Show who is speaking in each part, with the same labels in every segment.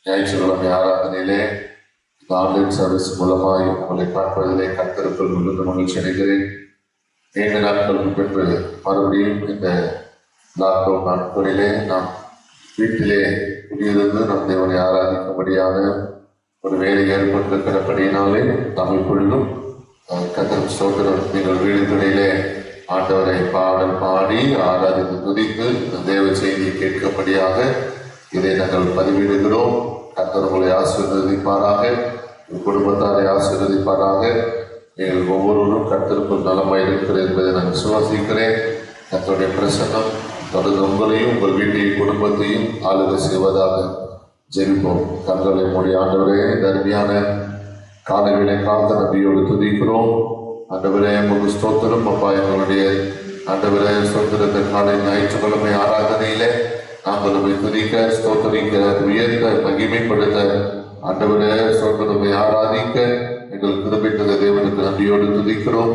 Speaker 1: ஞாயிற்றுக்கிழமை ஆராதனையிலே இந்த ஆன்லைன் சர்வீஸ் மூலமாய் உங்களை பார்ப்பதிலே கர்த்தருக்குள் மிகுந்த மகிழ்ச்சி அடைகிறேன். 7 நாட்களுக்கு பின்பு மறுபடியும் இந்த லாக்டவுன் நாட்களிலே நாம் வீட்டிலே குடியிருந்து நம் தேவனை ஆராதிக்கும்படியான ஒரு வேலை ஏற்பட்டிருக்கிறபடியினாலே நாம் இப்பொழுதும் கர்த்தர் ஸ்தோத்திரம் நீங்கள் வீடுகளிலே ஆண்டவரை பாடல் பாடி ஆராதித்து துதித்து தேவ செய்தியை கேட்கும்படியாக இதை நாங்கள் பதிவிடுகிறோம். கர்த்தர் உங்களை ஆசீர்வதிப்பாராக, குடும்பத்தாரை ஆசீர்வதிப்பாராக. நீங்கள் ஒவ்வொருவரும் கர்த்தருக்குள் நலமாய் இருக்கிறது என்பதை நான் விசுவாசிக்கிறேன். கர்த்தருடைய பிரசன்னம் தொடர்ந்து உங்களையும் உங்கள் வீட்டையும் குடும்பத்தையும் ஆளுகை செய்வதாக ஜெபிப்போம். கண்களை மூடி ஆண்டவரே, இந்த அருமையான காலையிலே காத்த நபியோடு துதிக்கிறோம். ஆண்டவரே உங்களுக்கு ஸ்தோத்திரம். அப்பா, எங்களுடைய ஆண்டவரே ஸ்தோத்திரத்தை காலை ஞாயிற்றுக்கிழமை ஆராதனையிலே நாங்கள் உண்மை துதிக்க, ஸ்தோத்திரிக்க, உயர்த்த, மகிமைப்படுத்த, ஆண்டவரே ஸ்தோத்திரத்தை ஆராதிக்க எங்கள் குறிப்பிட்ட தேவனுக்கு நன்றியோடு துதிக்கிறோம்.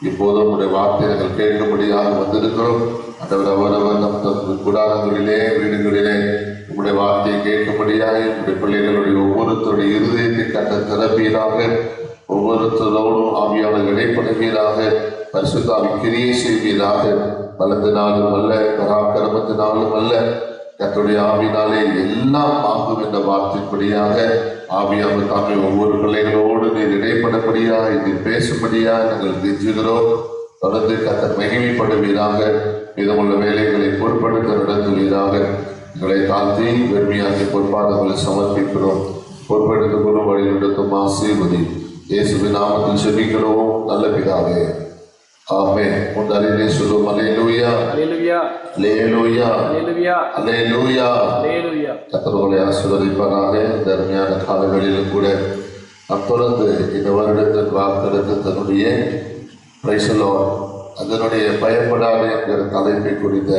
Speaker 1: இப்போதும் உடைய வார்த்தை நாங்கள் கேட்கும்படியாக வந்திருக்கிறோம். ஆண்டவர் அவரவர் நம் கூடாரங்களிலே வீடுகளிலே உங்களுடைய வார்த்தையை கேட்கும்படியாக உங்களுடைய பிள்ளைகளுடைய ஒவ்வொருத்தருடைய இருதயத்தை கட்ட திறப்பீராக, ஒவ்வொருத்தரோடும் ஆவியாளர் இடைப்படுவீராக, பரிசுத்தாவி கிரியை செய்வீராக. பலத்தினாலும் அல்ல, பராக்கிரமத்தினாலும் அல்ல, கர்த்தருடைய ஆவினாலே எல்லாம் ஆகும் என்ற வார்த்தைப்படியாக ஆவியாளர் தாமே ஒவ்வொரு பிள்ளைகளோடு நீர் இடைப்படப்படியாக நீர் பேசும்படியாக நாங்கள் கெஞ்சுகிறோம். தொடர்ந்து கர்த்தர் மகிமைப்படுவீராக, மீதமுள்ள வேலைகளை பொறுப்படுத்த நடத்துவீராக. எங்களை தாழ்த்தி வெறுமையாகி பொறுப்பாளர்களை சமர்ப்பிக்கிறோம். பொறுப்பெடுத்துக் கொள்ளும் வழி நடத்தும் ஆசீர்வதி இயேசுவின் நாமத்தில் செபிக்கிறோம் நல்ல பிதாவே, ஆமென். முன்னறிலே சொல்லும் அல்லேலூயா, அல்லேலூயா, அல்லேலூயா, அல்லேலூயா, அல்லேலூயா. கர்த்தரை ஆசீர்வதிப்பாராக. இந்த அருமையான காலங்களிலும் கூட நாம் தொடர்ந்து இந்த வருடத்தின் வாக்குத்தத்தனுடைய பிரைஸ் தி லார்ட், அதனுடைய பயப்படாத என்கிற தலைப்பை குறித்த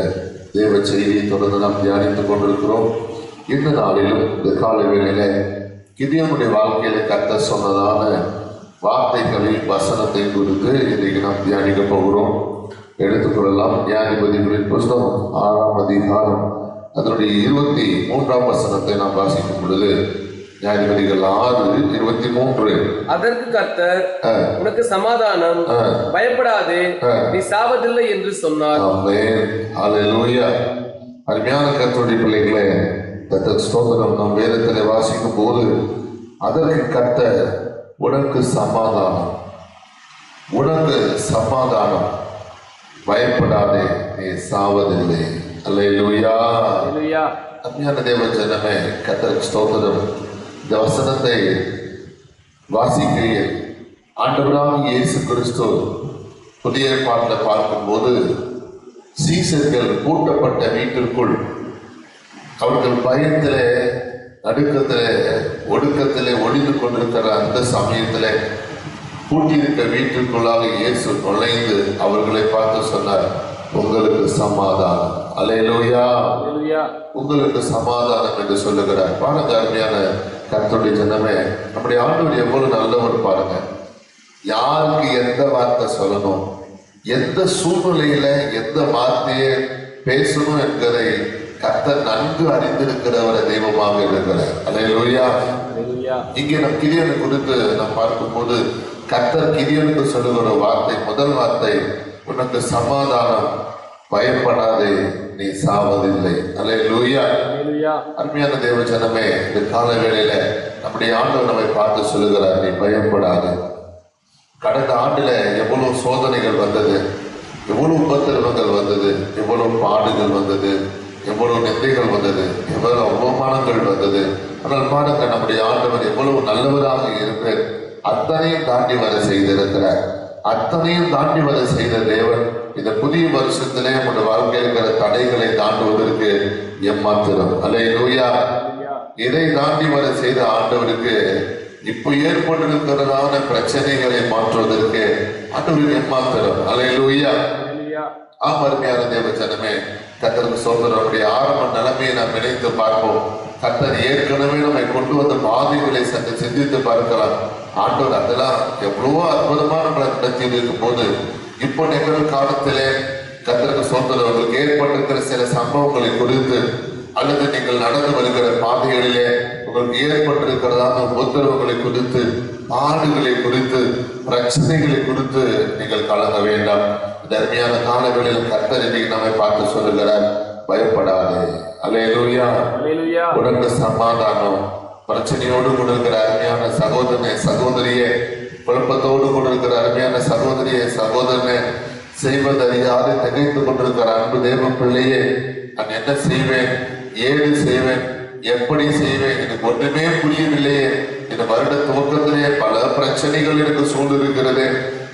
Speaker 1: தேவ செய்தியை தொடர்ந்து நாம் தியானித்துக் கொண்டிருக்கிறோம். இந்த நாளிலும் இந்த காலை வேளையில கிதியோனுடைய வாழ்க்கையில கர்த்தர் சொன்னதான வார்த்தைகளில் வசனத்தை குறித்து இன்றைக்கு நாம் தியானிக்க போகிறோம். எடுத்துக்கொள்ளலாம். நியாயாதிபதிகளின் புஸ்தகம் 6ஆம் அதிகாரம் அதனுடைய 23ஆம் வசனத்தை நாம் வாசிக்கும் பொழுது, நியாயாதிபதிகள் 6:23.
Speaker 2: அதற்கு கர்த்தர், உனக்கு சமாதானம், பயப்படாதே, நீ சாவதில்லை என்று சொன்னார்.
Speaker 1: ஆமென். ஹல்லேலூயா. அருமையான கர்த்தருடைய பிள்ளைகளே, கர்த்தர் ஸ்தோத்திரம். நாம் வேதத்திலே வாசிக்கும் போது அதற்கு கர்த்தர், உனக்கு சமாதானம், உனக்கு சமாதானம், பயப்படாதே, நீ சாவதில்லை. அல்லேலூயா. அருமையான தேவ ஜனமே, கர்த்தருக்கு ஸ்தோத்திரம். இந்த வசனத்தை வாசிக்கையில் ஆண்டவராக இயேசு கிறிஸ்து புதிய ஏற்பாட்டில் பார்க்கும்போது சீசர்கள் பூட்டப்பட்ட வீட்டிற்குள் அவர்கள் பயத்திலே, நடுக்கத்திலே, ஒடுக்கத்திலே ஒளிந்து கொண்டிருக்கிற அந்த சமயத்திலே பூட்டியிருக்க வீட்டிற்குள்ளாக இயேசு நுழைந்து அவர்களை பார்த்து சொன்னார், உங்களுக்கு சமாதானம். அல்லேலூயா, உங்களுக்கு சமாதானம் என்று சொல்லுகிறார். பாருங்க அருமையான கர்த்தருடைய ஜனமே, நம்முடைய ஆண்டவர் எவ்வளவு நல்லவர் பாருங்க. யாருக்கு எந்த வார்த்தை சொல்லணும், எந்த சூழ்நிலையில எந்த வார்த்தையை பேசணும் என்பதை கர்த்தர் நன்கு அறிந்திருக்கிறவரை தெய்வமாக இருக்கிறார். அல்லேலூயா. இங்கே நம் கிதியோனை குறித்து நாம் பார்க்கும்போது கர்த்தர் கிதியோனுக்கு சொல்லுகிற வார்த்தை, முதல் வார்த்தை, உனக்கு சமாதானம், பயப்படாதே, நீ சாவதில்லை. அல்லேலூயா. அருமையான தேவ ஜனமே, இந்த கால வேளையில நம்முடைய ஆண்டவர் நம்மை பார்த்து சொல்லுகிறார், நீ பயப்படாது. கடந்த ஆண்டுல எவ்வளவு சோதனைகள் வந்தது, எவ்வளவு உபத்திரவங்கள் வந்தது, எவ்வளவு பாடுகள் வந்தது, எவ்வளவு நிந்தைகள் வந்தது, எவ்வளவு அவமானங்கள் வந்தது. ஆனால் பாருங்க, நம்முடைய ஆண்டவர் எவ்வளவு நல்லவராக இருப்பார். அத்தனையும் தாண்டி வர செய்திருக்கிறார். அத்தனையும் தாண்டி வர செய்த தேவன் இந்த புதிய வருஷத்திலே நம்முடைய வாழ்க்கையில் இருக்கிற தடைகளை தாண்டுவதற்கு எம்மாத்திரம். அல்லேலூயா. இதை தாண்டி வர செய்த ஆண்டவருக்கு இப்போ ஏற்பட்டிருக்கிறதான பிரச்சனைகளை மாற்றுவதற்கு ஆண்டவருக்கு எம்மாத்திரம். அல்லேலூயா. அருமையான தேவ ஜனமே, கர்த்தருக்கு சோதரனுடைய ஆரம்ப நிலைமையை நாம் நினைத்து பார்ப்போம். கர்த்தர் ஏற்கனவே நம்மை கொண்டு வந்த பாதைகளை சற்று சிந்தித்து பார்க்கலாம். ஆண்டவர் அதெல்லாம் எவ்வளவோ அற்புதமா நம்மளை நடத்தி இருக்கும் போது இப்போ நிகழ் காலத்திலே கர்த்தருக்கு சோதரவர்களுக்கு ஏற்பட்டிருக்கிற சில சம்பவங்களை குறித்து அல்லது நீங்கள் நடந்து வருகிற பாதைகளிலே உங்களுக்கு ஏற்பட்டிருக்கிறதான உத்தரவுகளை குறித்து, ஆடுகளை குறித்து, பிரச்சனைகளை குறித்து நீங்கள் கலங்க வேண்டாம். தர்மியான காலங்களில் கர்த்தர் இன்னைக்கு நம்மை பார்த்து சொல்லுகிறார், பயப்படாதே. அல்லேலூயா. உனக்கு சமாதானம். பிரச்சனையோடு கூட இருக்கிற அருமையான சகோதரனே, சகோதரியே, குழப்பத்தோடு கூட இருக்கிற அருமையான சகோதரியே, சகோதரனே, செய்வதறியாது திகைத்து கொண்டிருக்கிற அன்பு தேவ பிள்ளையே, நான் என்ன செய்வேன், ஏது செய்வேன், எப்படி செய்வேன், எனக்கு ஒன்றுமே புரியவில்லையே, இந்த வருட துவக்கத்திலே பல பிரச்சனைகள் எனக்கு சூழ்ந்திருக்கிறது,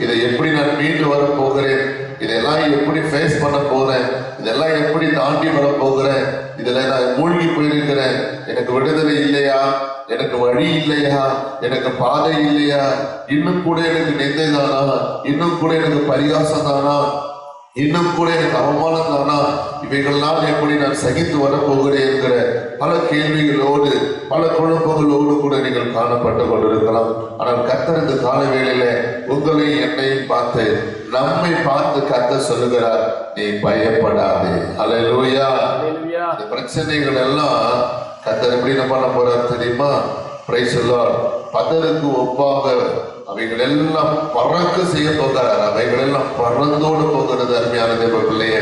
Speaker 1: இதை எப்படி நான் மீண்டு வர போகிறேன், இதெல்லாம் எப்படி ஃபேஸ் பண்ண போறேன், இதெல்லாம் எப்படி தாண்டி வர போகிறேன், இதுல நான் மூழ்கி போயிருக்கிறேன், எனக்கு விடுதலை இல்லையா, எனக்கு வழி இல்லையா, எனக்கு பாதை இல்லையா, இன்னும் கூட எனக்கு நிந்தை தானா, இன்னும் கூட எனக்கு பரிகாசம் தானா, இன்னும் கூட எனக்கு அவமானம் தானா, இவைகள்லாம் எப்படி நான் சகித்து வரப்போகிறேன் என்கிற பல கேள்விகளோடு, பல குழப்பங்களோடு கூட நீங்கள் காணப்பட்டு கொண்டிருக்கலாம். ஆனால் கர்த்தர் இந்த கால வேளையில உங்களை என்னையும் பார்த்து, நம்மை பார்த்து கர்த்தர் சொல்லுகிறார், நீ பயப்படாதே. அல்லேலூயா. இந்த பிரச்சனைகள் எல்லாம் கர்த்தர் எப்படி என்ன பண்ண போறார் தெரியுமா? Praise the Lord. பதருக்கு ஒப்பாக அவைகள் எல்லாம் பறக்க செய்ய போகிறார். அவைகள் எல்லாம் பறந்தோடு போகிறது. அருமையான தேவ பிள்ளையே,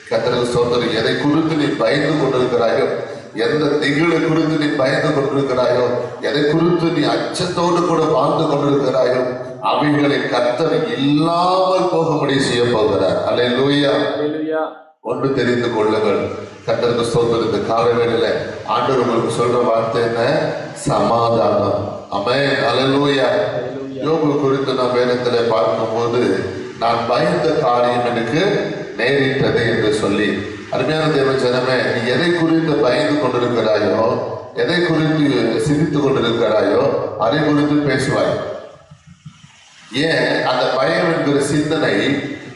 Speaker 1: கர்த்தருக்கு ஸ்தோத்திரம். எதை குறித்து நீ பயந்து கொண்டிருக்கிறாயோ, எந்த திகிலை குறித்து நீ பயந்து கொண்டிருக்கிறாயோ, எதை குறித்து நீ அச்சத்தோடு கூட வாழ்ந்து கொண்டிருக்கிறாயோ, அவைகளை கர்த்தர் இல்லாமல் போகும்படி செய்ய போகிறார். அல்லேலூயா. ஒன்று தெரிந்து கொள்ளுங்கள், கர்த்தருக்கு ஸ்தோத்திரம். இந்த காலவேளையில ஆண்டவர் உங்களுக்கு சொல்ற வார்த்தை என்ன? சமாதானம். ஆமென். அல்லேலூயா. யோபு குறித்து நாம் வேதத்திலே பார்க்கும்போது, நான் பயந்த காரியம் எனக்கு நேரிட்டது என்று சொல்லி, அருமையான தேவ ஜனமே, நீ எதை குறித்து பயந்து கொண்டிருக்கிறாயோ, எதை குறித்து சிந்தித்துக் கொண்டிருக்கிறாயோ, அதை குறித்து பேசுவாய். ஏன்? அந்த பயம் என்கிற சிந்தனை,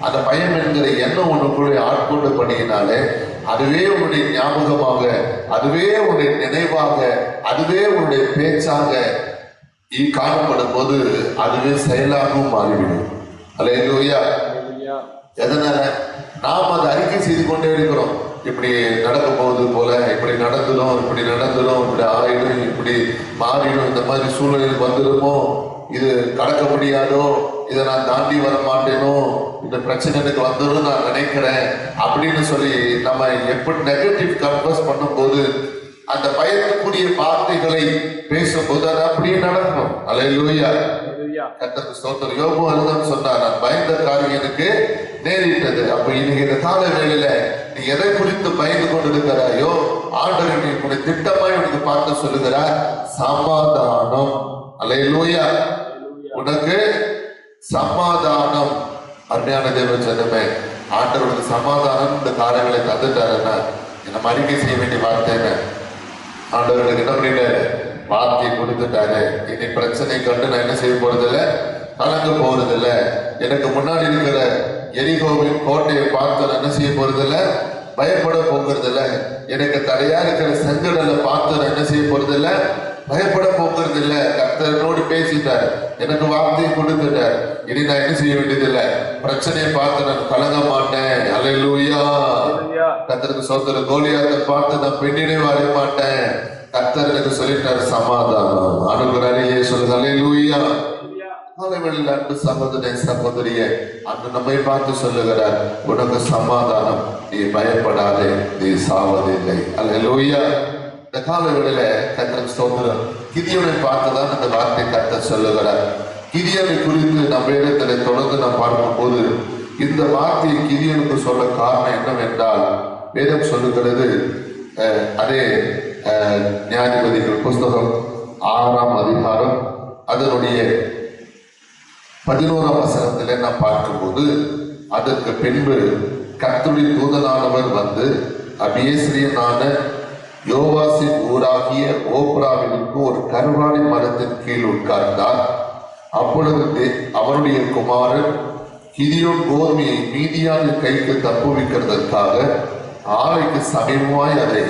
Speaker 1: அந்த பயம் என்கிற எண்ணம் ஒன்றுக்குள்ளே ஆட்கொண்டு பண்ணினாலே, அதுவே உன்னுடைய ஞாபகமாக, அதுவே உன்னுடைய நினைவாக, அதுவே உன்னுடைய பேச்சாக காணப்படும் போது அதுவே செயலாகவும் மாறிவிடும். அல்லேலூயா. எதனால? நாம் அதை அறிக்கை செய்து கொண்டே இருக்கிறோம். இப்படி நடக்க போவது போல, இப்படி நடந்துடும், இப்படி நடந்துடும், இப்படி ஆயிடும், இப்படி மாறிடும், இந்த மாதிரி சூழ்நிலை வந்துடுமோ, இது கடக்க முடியாதோ, இதை நான் தாண்டி வர மாட்டேனோ, இந்த பிரச்சனை எனக்கு வந்துடும் நான் நினைக்கிறேன் அப்படின்னு சொல்லி நம்ம எப்படி நெகட்டிவ் கம்பஸ் பண்ணும்போது, அந்த பயத்துக்குரிய வார்த்தைகளை பேசும்போது அது அப்படியே நடக்கும். அல்லேலூயா. கர்த்தருக்கு ஸ்தோத்திரம். யோபு அதுதான் சொன்னார், நான் பயந்த காரியம் எனக்கு நேரிட்டது. அப்ப இன்னைக்கு இந்த கால வேளையில நீ எதை குறித்து பயந்து கொண்டிருக்கிறாயோ, ஆண்டவர் உன்னுடைய திட்டமாய் உனக்கு பார்த்து சொல்லுகிறார், சமாதானம். அல்லேலூயா. உனக்கு சமாதானம். அருமையான தேவ ஜனமே, ஆண்டவருக்கு சமாதானம் இந்த காரியங்களை தந்துட்டாருன்னா நம்ம அறிக்கை செய்ய வேண்டிய வார்த்தை என்ன? ஆண்டவர்களுக்கு என்ன பண்ணிட்டாரு? வார்த்தையை கொடுத்துட்டாரு. இனி பிரச்சனை கண்டு நான் என்ன செய்ய போறதில்லை, கலங்க போறதில்லை. எனக்கு முன்னாடி இருக்கிற எரிகோவின் கோட்டையை பார்த்து நான் என்ன செய்ய போறதில்லை, பயப்பட போகிறதில்லை. எனக்கு தடையா இருக்கிற செங்கடலை பார்த்து நான் என்ன செய்ய போறதில்லை, பயப்பட போகிறதில்லை. கர்த்தரோடு பேசிட்டார், எனக்கு வார்த்தையை கொடுத்துட்டார். இனி நான் என்ன செய்ய வேண்டியதில்லை, பிரச்சனையை பார்த்து நான் கலங்க மாட்டேன். அல்லேலூயா. கர்த்தருக்கு ஸ்தோத்திரம். கோலியாத்தை பார்த்து நான் பெண்ணினை வாழ மாட்டேன். கர்த்தர் எனக்கு சொல்லிட்டார் சமாதானம். அனுகிறாரே சொல்லுங்க. அல்லேலூயா. காலைவெளியில் அன்பு சகோதரனே, சகோதரியே, அன்று நம்மை பார்த்து சொல்லுகிறார், உனக்கு சமாதானம், நீ பயப்படாதே, நீ சாவதில்லை. அல்லேலூயா. இந்த காலைவெளியில கர்த்தருக்கு ஸ்தோத்திரம். கிதியோனை பார்த்துதான் இந்த வார்த்தை கர்த்தர் சொல்லுகிறார். கிதியோனை குறித்து நம்ம இடத்துல தொடர்ந்து நாம் பார்க்கும்போது, இந்த வார்த்தையை கிதியோனுக்கு சொல்ல காரணம் என்னவென்றால், வேதம் சொல்லுகிறது, அதே நியாயாதிபதிகள் புஸ்தகம் 6ஆம் அதிகாரம் அதனுடைய 11ஆம் வசனத்திலே நாம் பார்க்கும்போது, அதற்கு பின்பு கர்த்தருடைய தூதனானவர் வந்து அபியேஸ்ரியனான யோவாசின் ஊராகிய ஓப்ராவிற்கு ஒரு கர்வாலி மரத்தின் கீழ் உட்கார்ந்தார். அப்பொழுது அவருடைய குமாரன் கிதியோன் கோதுமையை மீதியானின் கைக்கு தப்புவிக்கிறதற்காக ஆலைக்கு சமீபமாய் அதை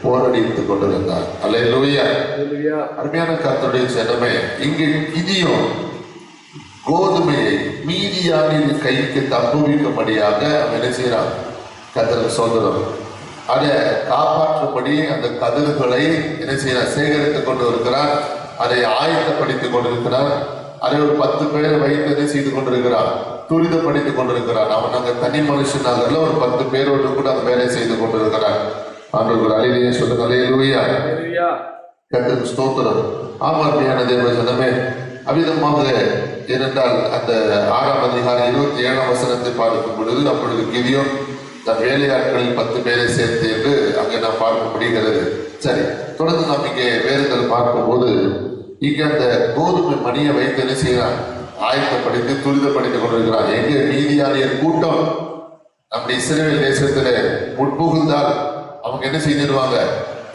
Speaker 1: போரடித்துக் கொண்டிருந்தார். அல்லேலூயா. அருமையான கர்த்தருடைய ஜனமே, இங்கே கிதியோன் கோதுமையை மீதியானின் கைக்கு தப்புவிக்கும்படியாக அவன் என்ன செய்யறான்? கர்த்தருக்கு ஸ்தோத்திரம். அதை காப்பாற்றும்படி அந்த கதிர்களை என்ன செய்ய சேகரித்துக் கொண்டு இருக்கிறார், அதை ஆயத்தப்படுத்திக் கொண்டிருக்கிறார். அதை ஒரு 10 பேரை வைத்து என்ன செய்து கொண்டிருக்கிறார், துரிதப்படுத்திக் கொண்டிருக்கிறார். அவன் அங்க தனி மனுஷனாக ஒரு 10 பேரோடு கூட அந்த வேலை செய்து கொண்டிருக்கிறார். ஆண்டவர் அலையிலேயே சொல்லுங்க, அல்லேலூயா, கர்த்தருக்கு ஸ்தோத்திரம். ஆமார்மையான தேவ ஜனமே, அவ்விதமாக ஏனென்றால் அந்த 6ஆம் அதிகாரம் 27ஆம் வசனத்தை பார்க்கும் பொழுது, அப்பொழுது கிதியோன் தன் வேலையாட்களில் 10 பேரை சேர்த்து என்று அங்கே நாம் பார்க்க முடிகிறது. சரி, தொடர்ந்து நாம் இங்கே வேறுகள் பார்க்கும்போது இங்க அந்த கோதுமை மணியை வைத்து என்ன செய்யறான், ஆயத்தப்படுத்தி துரிதப்படுத்திக் கொண்டிருக்கிறான். எங்க மீதியானியர் கூட்டம் நம்முடைய இஸ்ரவேல் தேசத்துல உட்புகுந்தால் அவங்க என்ன செஞ்சிருவாங்க,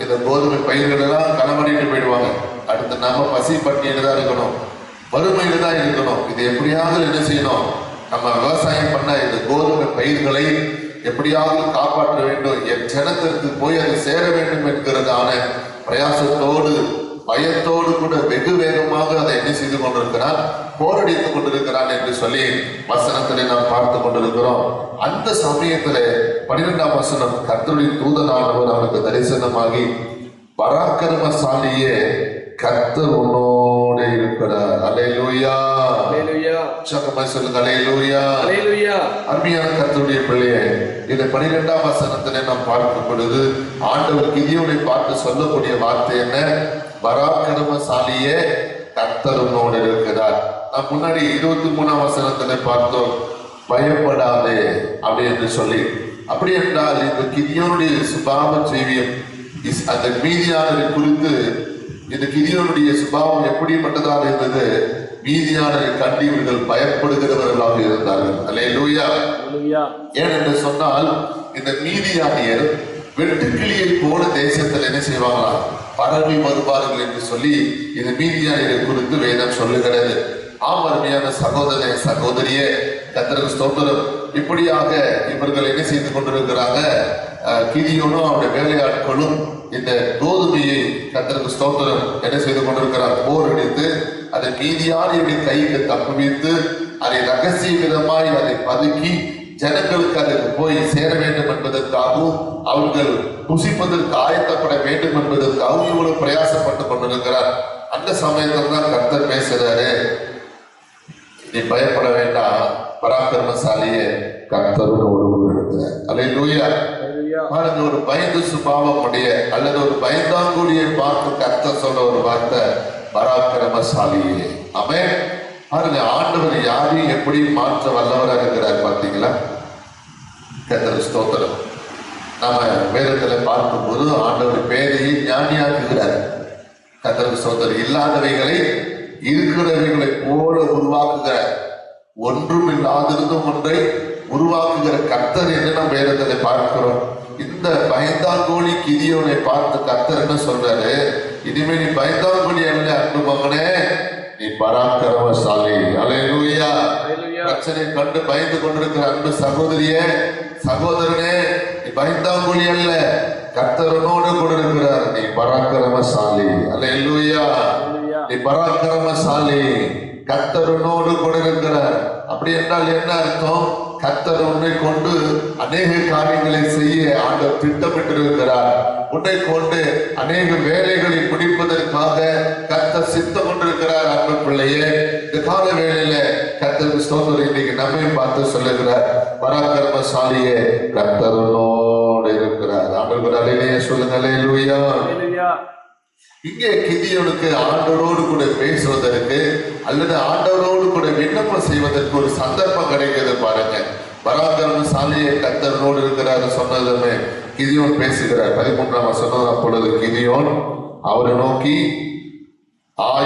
Speaker 1: இந்த கோதுமை பயிர்கள் எல்லாம் களமடிட்டு போயிடுவாங்க. அடுத்து நம்ம பசி பட்டியல தான் இருக்கணும், வறுமையில தான் இருக்கணும். இது எப்படியாவது என்ன செய்யணும், நம்ம விவசாயம் பண்ண இந்த கோதுமை பயிர்களை எப்படியாவது காப்பாற்ற வேண்டும், என் ஜனத்திற்கு போய் அது சேர வேண்டும் என்கிறதான பிரயாசத்தோடு பயத்தோடு கூட வெகு வேகமாக அதை என்ன செய்து கொண்டிருக்கிறான், போரடித்துக் கொண்டிருக்கிறான் என்று சொல்லி வசனத்திலே நாம் பார்த்து கொண்டிருக்கிறோம். அந்த சமயத்துல 12ஆம் வசனம், கர்த்தருடைய தூதனானவர் அவனுக்கு தரிசனமாகி, பராக்கிரமசாலியே கர்த்தர் உன்னோடு இருக்கிறார். அல்லேலூயா, சத்தமா சொல்லுங்க, அல்லேலூயா, அல்லேலூயா. அருமையான கர்த்தருடைய பிள்ளையே, இந்த 12ஆம் வசனத்திலே நாம் பார்க்கும் பொழுது ஆண்டவர் கிதியோனை பார்த்து சொல்லக்கூடிய வார்த்தை என்ன, பராக்கிரமசாலியே கர்த்தர் உன்னோடு இருக்கிறார். நாம் முன்னாடி 23ஆம் வசனத்திலே பார்த்தோம், பயப்படாதே அப்படி என்று சொல்லி. அப்படி என்றால் இந்த கிதியோனுடைய சுபாவ ஜீவியம், அந்த மீதியானரை குறித்து இந்த கிதியோனுடைய சுபாவம் எப்படிப்பட்டதாக இருந்தது, மீதியானரை கண்டு இவர்கள் பயப்படுகிறவர்களாக இருந்தார்கள். அல்லேலூயா. ஏன் என்று சொன்னால், இந்த மீதியானியர் வெட்டுக்கிளியை போல தேசத்தில் என்ன செய்வாங்களா, பரவி வருவார்கள் என்று சொல்லி இந்த மீதியானியரை குறித்து வேதம் சொல்லுகிறது. ஆம் அருமையான சகோதரனே சகோதரியே, கர்த்தருக்கு ஸ்தோத்திரம். இப்படியாக இவர்கள் என்ன செய்து கொண்டிருக்கிறாங்க, கிதியோனும் அவருடைய வேலையாட்களும் இந்த கோதுமையை கர்த்தருக்கு ஸ்தோத்திரம் என்ன செய்து கொண்டிருக்கிறார், போரடித்து அதை மீதியானியருடைய கைக்கு தப்புவித்து அதை ரகசிய விதமாய் அதை பதுக்கி ஜனங்களுக்கு அதற்கு போய் சேர வேண்டும் என்பதற்காகவும் அவர்கள் புசிப்பதற்கு ஆயத்தப்பட வேண்டும் என்பதற்காகவும் இவ்வளவு பிரயாசப்பட்டு கொண்டிருக்கிறார். அந்த சமயத்தில் தான் கர்த்தர் பேசுறாரு, நீ பயப்பட வேண்டாம், பராக்கிரமசாலியே கர்த்தரோடு இருக்கிறார். அல்லேலூயா. பாருங்க, ஒரு பயந்து சுபாவம் உடைய அல்லது ஒரு பயந்தாங்கூடியை பார்த்து கர்த்தர் சொல்ற ஒரு வார்த்தை, பராக்கிரமசாலியே. ஆமென். பாருங்க, ஆண்டவர் யாரையும் எப்படி மாற்ற வல்லவராக இருக்கிறார் பார்த்தீங்களா? கர்த்தருக்கு ஸ்தோத்திரம். நாம வேதத்துல பார்க்கும்போது ஆண்டவர் பேரையை ஞானியாக்குகிறார். கர்த்தருக்கு ஸ்தோத்திரம். இல்லாதவைகளை இருக்கிறவைகளை போல உருவாக்குகிறார். ஒன்றும் இல்லாதிருந்தும் ஒன்றை உருவாக்குகிற கர்த்தர் என்று நாம் வேதத்துல பார்க்கிறோம். இந்த பயந்தாங்கோழி கிதியோனை பார்த்து கர்த்தர் என்ன சொல்றாரு, இனிமே நீ பயந்தாங்கோழி அல்ல அன்பு மகனே, நீ பராக்கிரமசாலி. அல்லேலூயா. பிரச்சனை கண்டு பயந்து கொண்டிருக்கிற அன்பு சகோதரியே சகோதரனே, நீ பயந்தாங்கோழி அல்ல, கர்த்தரனோடு கூட இருக்கிறார், நீ பராக்கிரமசாலி. அல்லேலூயா. நீ பராக்கிரமசாலி, கர்த்தரனோடு கூட இருக்கிறார். அப்படி என்றால் என்ன அர்த்தம், கர்த்தர் உன்னை கொண்டு அநேக காரியங்களை செய்ய ஆண்டவர் திட்டமிட்டிருக்கிறார். உன்னை கொண்டு அநேக வேலைகளை முடிப்பதற்காக கர்த்தர் சித்தம் கொண்டிருக்கிறார். அன்பு பிள்ளையே, இந்த கால வேளையில கர்த்தருக்கு ஸ்தோத்திரம். இன்னைக்கு நம்மை பார்த்து சொல்லுகிறார், பராக்கிரமசாலியே கர்த்தரோடு இருக்கிறார். ஆண்டவர் அலையிலேயே சொல்லுங்க, அல்லேலூயா. இங்கே கிதியோனுக்கு ஆண்டவரோடு கூட பேசுவதற்கு அல்லது ஆண்டவரோடு கூட விண்ணப்பம் செய்வதற்கு ஒரு சந்தர்ப்பம் கிடைக்கிறது. பாருங்க, பராக்கிரமசாலியை கர்த்தரோடு இருக்கிறார் சொன்னதுமே கிதியோன் பேசுகிறார். 13ஆம் வசனம், அப்பொழுது கிதியோன் அவரை நோக்கி,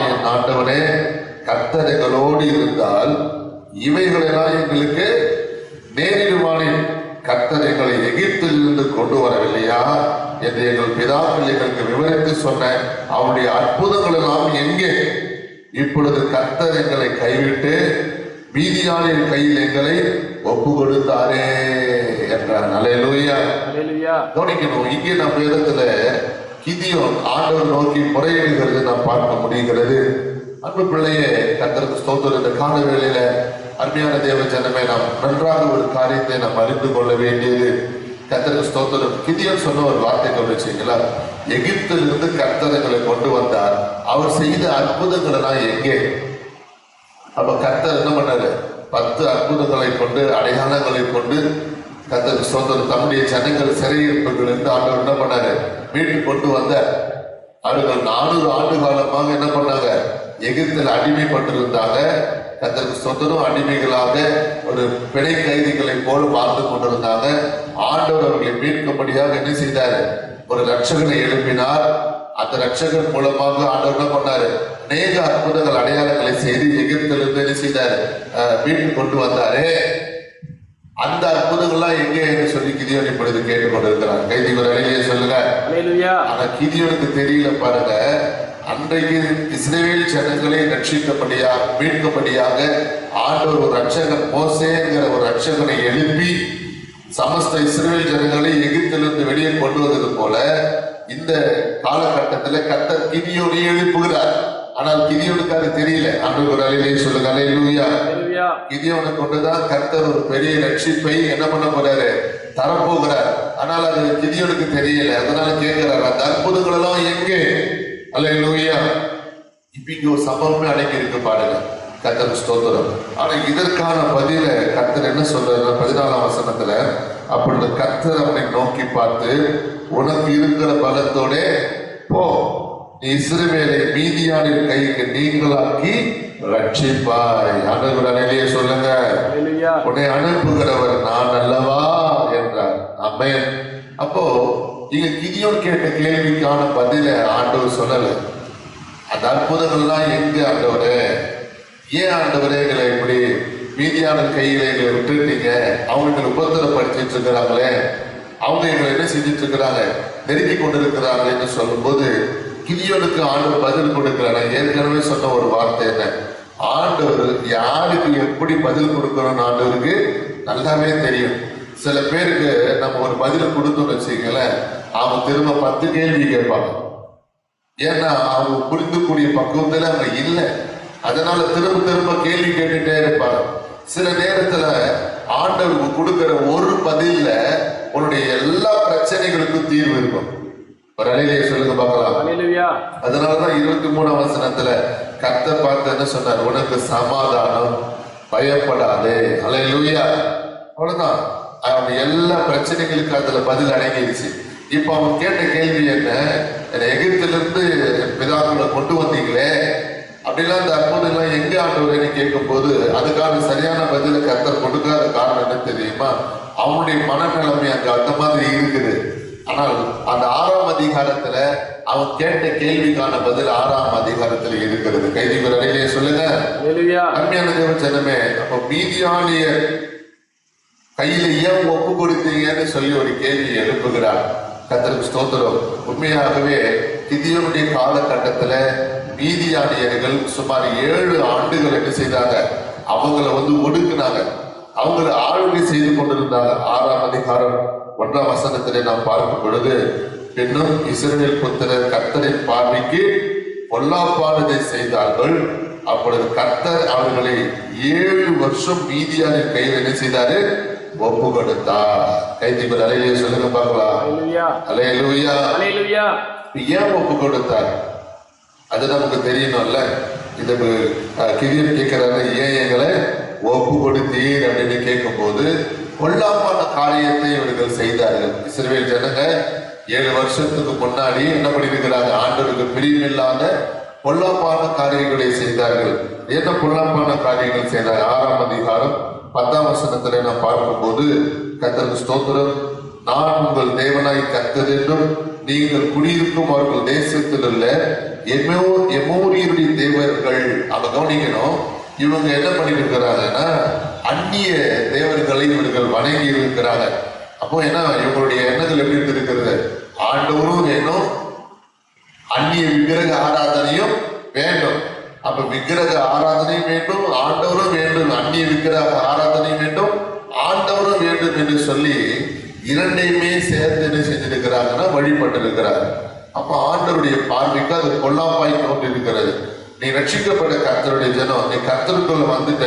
Speaker 1: என் ஆண்டவனே, கர்த்தர் எங்களோடு இருந்தால் இவைகளெல்லாம் எங்களுக்கு நேரிடுவானேன். கர்த்தர் எங்களை எகிப்தில் இருந்து கொண்டு வரவில்லையா என்று எங்கள் பிதாக்கள் எங்களுக்கு விவரித்து சொன்ன அவருடைய அற்புதங்கள் எல்லாம் எங்கே? இப்பொழுது கர்த்தர் எங்களை கைவிட்டு மீதியானின் கையில் எங்களை ஒப்பு கொடுத்தாரே என்றார். அல்லேலூயா. கவனிக்கணும், இங்கே நம்ம இடத்துல கிதியோன் ஆண்டவர் நோக்கி முறையிடுகிறது நாம் பார்க்க முடிகிறது. அன்பு பிள்ளையே, கர்த்தருக்கு ஸ்தோத்திரம். இந்த கால வேளையில அருமையான தேவ ஜனமே, நாம் நன்றாக ஒரு காரியத்தை நாம் அறிந்து கொள்ள வேண்டியது, கர்த்தருக்கு ஸ்தோத்திரம். கிதியோன் சொன்ன ஒரு வார்த்தை கவனிச்சீங்களா? எகிப்திலிருந்து கர்த்தர்களை கொண்டு வந்தார், அவர் செய்த அற்புதங்கள் எங்கே? அப்ப கர்த்தர் என்ன பண்ணாரு? 10 அற்புதங்களை கொண்டு, அடையாளங்களை கொண்டு கர்த்தருக்கு ஸ்தோத்திரம், தம்முடைய ஜனங்கள் சிறையிருப்புகள் இருந்து ஆண்டவர் என்ன பண்ணாரு? மீட்டு கொண்டு வந்தார். அவர்கள் 400 ஆண்டு காலமாக என்ன பண்ணாங்க? எகிப்தில் அடிமைப்பட்டிருந்தாங்க. கர்த்தருக்கு ஸ்தோத்திரம், அடிமைகளாக ஒரு பிணை கைதிகளை போல வாழ்ந்து கொண்டிருந்தாங்க. ஆண்டவர் அவர்களை மீட்கும்படியாக என்ன செய்தார்? ஒரு ரட்சகனை எழுப்பினார். அந்த ரட்சகன் மூலமாக ஆண்டவர் என்ன பண்ணாரு? அநேக அற்புதங்கள், அடையாளங்களை செய்து எகிப்திலிருந்து என்ன செய்தார்? மீட்டு கொண்டு வந்தாரு. அந்த அற்புதங்கள்லாம் எங்கே என்று சொல்லி கிதியோன் இப்பொழுது கேட்டுக்கொண்டிருக்கிறார். கைதிகள் அழகிய சொல்லுங்க. ஆனா கிதியோனுக்கு தெரியல பாருங்க. அன்றைக்கு இஸ்ரவேல் ஜனங்களை ரட்சிக்கப்படியாக, மீட்கப்படியாக ஆண்டவர் ஒரு ரட்சகன், மோசேங்கிற ஒரு ரட்சகனை எழுப்பி சமஸ்த இஸ்ரவேல் ஜனங்களை எகிப்திலிருந்து வெளியே கொண்டு வந்தது போல இந்த காலகட்டத்தில் கர்த்தர் கிதியோனை எழுப்புகிறார். ஆனால் கிதியோனுக்கு அது தெரியல. ஆண்டவர் ஒரு அலையிலே சொல்லுங்க, அல்லேலூயா. கிதியோனை கொண்டுதான் கர்த்தர் ஒரு பெரிய ரட்சிப்பை என்ன பண்ண போறாரு? தரப்போகிறார். ஆனால் அது கிதியோனுக்கு தெரியல. அதனால கேட்கிறார், அந்த அற்புதங்கள் எல்லாம் எங்கே? அல்லேலூயா. இப்ப இங்க ஒரு சம்பவமே அடங்கி இருக்கு பாருங்க. கர்த்தருக்கு ஸ்தோத்திரம். ஆனா இதற்கான பதில கர்த்தர் என்ன சொல்றாரு? 14ஆம் வசனத்துல, அப்பொழுது கர்த்தர் அவனை நோக்கி பார்த்து, உனக்கு இருக்கிற பலத்தோட போ, நீ இஸ்ரவேலை மீதியானின் கைக்கு நீங்களாக்கி ரட்சிப்பாய். ஆண்டவர் அலையிலே சொல்லுங்க, உன்னை அனுப்புகிறவர் நான் அல்லவா என்றார். ஆமென். அப்போ இங்க கிதியோன் கேட்ட கேள்விக்கான பதில ஆண்டவர் சொல்லல. அந்த அற்புதங்கள்லாம் எங்க ஆண்டவரே? ஏன் ஆண்டவரே எங்களை இப்படி மீதியான கையில எங்களை விட்டுட்டீங்க? அவங்க எங்களை உபத்திரப்படுத்திட்டு இருக்கிறாங்களே, அவங்க எங்களை என்ன செஞ்சுட்டு இருக்கிறாங்க? நெருக்கி கொண்டிருக்கிறாங்க என்று சொல்லும் போது கிதியோனுக்கு ஆண்டவர் பதில் கொடுக்கிறார். நான் ஏற்கனவே சொன்ன ஒரு வார்த்தை என்ன? ஆண்டவர் யாருக்கு எப்படி பதில் கொடுக்கணும்னு ஆண்டவருக்கு நல்லாவே தெரியும். சில பேருக்கு நம்ம ஒரு பதில் கொடுத்தோம்னு வச்சுக்கங்களேன், அவங்க திரும்ப 10 கேள்வி கேட்பாங்க. ஏன்னா அவங்க புரிந்துக்கூடிய பக்குவத்துல அவங்க இல்லை. அதனால திரும்ப திரும்ப கேள்வி கேட்டுட்டே இருப்பாங்க. சில நேரத்துல ஆண்டவருக்கு கொடுக்கிற ஒரு பதில்ல உன்னுடைய எல்லா பிரச்சனைகளுக்கும் தீர்வு இருக்கும். ஒரு அலையிலே சொல்லுங்க பார்க்கலாம். அதனாலதான் 23ஆம் வசனத்துல கர்த்தர் பார்த்து என்ன சொன்னார்? உனக்கு சமாதானம், பயப்படாதே. அல்லேலூயா. அவ்வளவுதான். அவங்க எல்லா பிரச்சனைகளுக்கு அதுல பதில் அடங்கிடுச்சு. இப்ப அவன் கேட்ட கேள்வி என்ன? எகிப்திலிருந்து பிதாக்களை கொண்டு வந்தீங்களே, அப்படிலாம் அந்த அற்புதம் எங்க ஆண்டவரேன்னு கேட்கும் போது அதுக்கான சரியான பதில கர்த்தர் கொடுக்காத காரணம் என்ன தெரியுமா? அவனுடைய மனநிலைமை அங்க அந்த மாதிரி இருக்குது. ஆனால் அந்த 6ஆம் அதிகாரத்துல அவன் கேட்ட கேள்விக்கான பதில் 6ஆம் அதிகாரத்துல இருக்கிறது. கைதிகள் அடையிலே சொல்லுங்க. அருமையான தேவ ஜனமே, அப்ப மீதியானிய கையில ஏன் ஒப்பு கொடுத்தீங்கன்னு சொல்லி ஒரு கேள்வி எழுப்புகிறார். கர்த்தருக்கு ஸ்தோத்திரம். உண்மையாகவே கிதியோனுடைய காலகட்டத்துல மீதியானியர்கள் சுமார் 7 ஆண்டுகள் என்ன செய்தாங்க? அவங்கள ஒடுக்குனாங்க, அவங்களை ஆளுகை செய்து கொண்டிருந்தாங்க. 6ஆம் அதிகாரம் 1ஆம் வசனத்திலே நாம் பார்க்கும் பொழுது, பின்னும் இஸ்ரவேல் புத்திரர் கர்த்தரின் பார்வைக்கு பொல்லாப்பானதை செய்தார்கள். அப்பொழுது கர்த்தர் அவர்களை 7 வருஷம் மீதியானின் கையில் என்ன செய்தாரு? ஒப்பு கொடுத்தார். கைதிகள் அலையிலே சொல்லுங்க பார்க்கலாம். அல்லேலூயா. ஏன் ஒப்பு கொடுத்தார்? அது நமக்கு தெரியணும்ல. இந்த கிதியோன் கேட்கிறாரு, ஏன் எங்களை ஒப்பு கொடுத்தீர் அப்படின்னு கேட்கும் போது, பொல்லாப்பான காரியத்தை இவர்கள் செய்தார்கள். இஸ்ரவேல் ஜனங்க 7 வருஷத்துக்கு முன்னாடி என்ன பண்ணிருக்கிறாங்க? ஆண்டவருக்கு பிரியமில்லாத பொல்லாப்பான காரியங்களை செய்தார்கள். என்ன பொல்லாப்பான காரியங்கள் செய்தார்கள்? 6ஆம் அதிகாரம் 10ஆம் வசனத்துல நாம் பார்க்கும் போது, கர்த்தருக்கு ஸ்தோத்திரம், நான் உங்கள் தேவனாய் கர்த்தர் என்றும் நீங்கள் குடியிருக்கும் அவர்கள் தேசத்தில் உள்ள எமோரியருடைய தேவர்கள். அவங்க கவனிக்கணும், இவங்க என்ன பண்ணிட்டு இருக்கிறாங்கன்னா அந்நிய தேவர்களை இவர்கள் வணங்கி இருக்கிறாங்க. அப்போ என்ன இவங்களுடைய எண்ணங்கள் எப்படி இருக்கிறது? ஆண்டவரும் வேணும், அந்நிய விக்கிரக ஆராதனையும் வேண்டும். அப்ப விக்கிரக ஆராதனையும் வேண்டும், ஆண்டவரும் வேண்டும். அந்நிய விக்கிரக ஆராதனையும் வேண்டும், ஆண்டவரும் வேண்டும் என்று சொல்லி இரண்டையுமே சேர்த்து என்ன செஞ்சிருக்கிறாங்கன்னா வழிபட்டு இருக்கிறார். அப்ப ஆண்டவருடைய பார்வைக்கு அது பொல்லாப்பாய் தோன்றி இருக்கிறது. நீ ரட்சிக்கப்பட்ட கர்த்தருடைய ஜனம், நீ கர்த்தருக்குள்ள வந்துட்ட,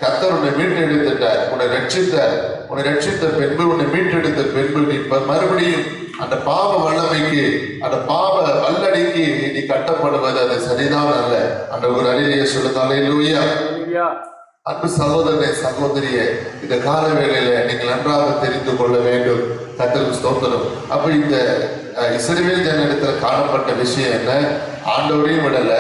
Speaker 1: கர்த்தர் உன்னை மீட்டு எடுத்துட்டார், உன்னை ரட்சித்தார், உன்னை ரட்சித்த பின்பு, உன்னை மீட்டெடுத்த பின்பு நீ மறுபடியும் அந்த பாவ வல்லமைக்கு, அந்த பாவ வல்லடிக்கு நீ கட்டப்படுவது அது சரிதான் அல்ல. அந்த ஒரு அழிலையே சொல்லுங்க. அல்லேலூயா. அன்பு சகோதரனே, சகோதரியே, இந்த கால வேளையில நீங்கள் நன்றாக தெரிந்து கொள்ள வேண்டும். கர்த்தருக்கு ஸ்தோத்திரம். அப்ப இந்த இஸ்ரவேல் ஜனத்துல காணப்பட்ட விஷயம் என்ன? ஆண்டவரையும் விடல,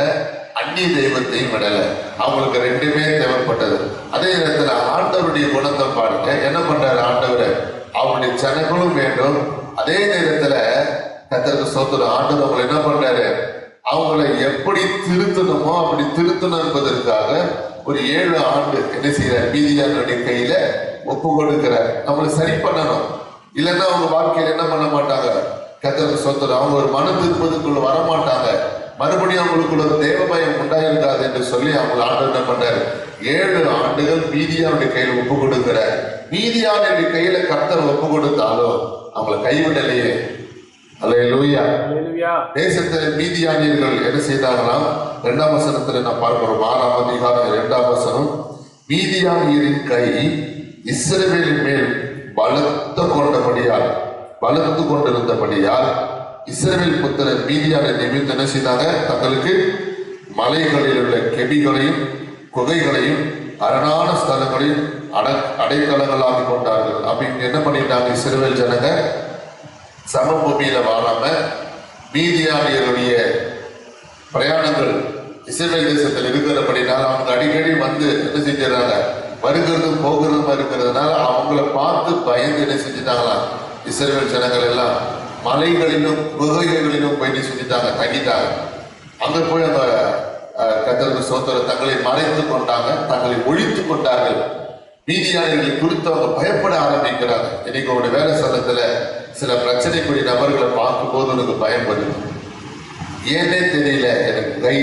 Speaker 1: அந்நிய தெய்வத்தையும் விடல. அவங்களுக்கு ரெண்டுமே தேவைப்பட்டது. அதே நேரத்துல ஆண்டவருடைய குணத்தை பாருங்க. என்ன பண்றாரு ஆண்டவர்? அவருடைய ஜனங்களும் வேண்டும். அதே நேரத்துல கர்த்தருக்கு ஸ்தோத்திரம், ஆண்டவர் அவங்களை என்ன பண்றாரு? அவங்களை எப்படி திருத்தணுமோ அப்படி திருத்தணும் என்பதற்காக ஒரு 7 ஆண்டு என்ன செய்யறார்? மீதியானுடைய கையில ஒப்பு கொடுக்கிறார். நம்மளை சரி பண்ணணும். இல்லைன்னா அவங்க வாழ்க்கையில என்ன பண்ண மாட்டாங்க? கர்த்தருக்கு ஸ்தோத்திரம், அவங்க ஒரு மன திருப்பதுக்குள்ள வரமாட்டாங்க. மறுபடியும் அவங்களுக்குள்ள ஒரு தேவ பயம் உண்டாயிருக்காது என்று சொல்லி அவங்க ஆண்டவர் என்ன பண்றாரு? 7 ஆண்டுகள் மீதியானுடைய கையில ஒப்பு கொடுக்கிறார். மீதியானுடைய கையில கர்த்தர் ஒப்பு கொடுத்தாலும் அவங்களை கைவிடலையே. அல்லேலூயா. தேசத்துல மீதியானியர்கள் என்ன செய்தாங்களாம்? 2ஆம் வசனத்துல நான் பார்க்கிறோம். 6ஆம் அதிகாரம் 2ஆம் வசனம். மீதியானியரின் கை இஸ்ரவேலின் மேல் பலத்து கொண்டிருந்தபடியால் இஸ்ரவேல் புத்திரர் மீதியான நிமித்தம் என்ன செய்தாங்க? தங்களுக்கு மலைகளில் உள்ள கெபிகளையும் குகைகளையும் அரணான ஸ்தலங்களையும் அடைக்கலங்களாக கொண்டார்கள். அப்படின்னு என்ன பண்ணிட்டாங்க? இஸ்ரவேல் ஜனங்க சமபூமியில வாழாம மீதியானியருடைய பிரயாணங்கள் இஸ்ரவேல் தேசத்தில் இருக்கிறபடினால அவங்க அடிக்கடி வந்து என்ன செஞ்சிடறாங்க? வருகிறதும் போகிறதுமா இருக்கிறதுனால அவங்கள பார்த்து பயந்து என்ன செஞ்சுட்டாங்களாம்? இஸ்ரவேல் ஜனங்கள் எல்லாம் மலைகளிலும் குகைகளிலும் போய் என்ன செஞ்சுட்டாங்க? தங்கிட்டாங்க. அங்க போய் அந்த கர்த்தருக்கு ஸ்தோத்திரம், தங்களை மறைத்து கொண்டாங்க, தங்களை ஒழித்து கொண்டார்கள். மீதியானியர்களை குறித்து அவங்க பயப்பட ஆரம்பிக்கிறாங்க. இன்னைக்கு உங்களுடைய வேலை ஸ்தலத்துல சில பிரச்சனைக்குரிய நபர்களை பார்க்கும்போது உனக்கு பயம் வருது. ஏனே தெரியல, எனக்கு கை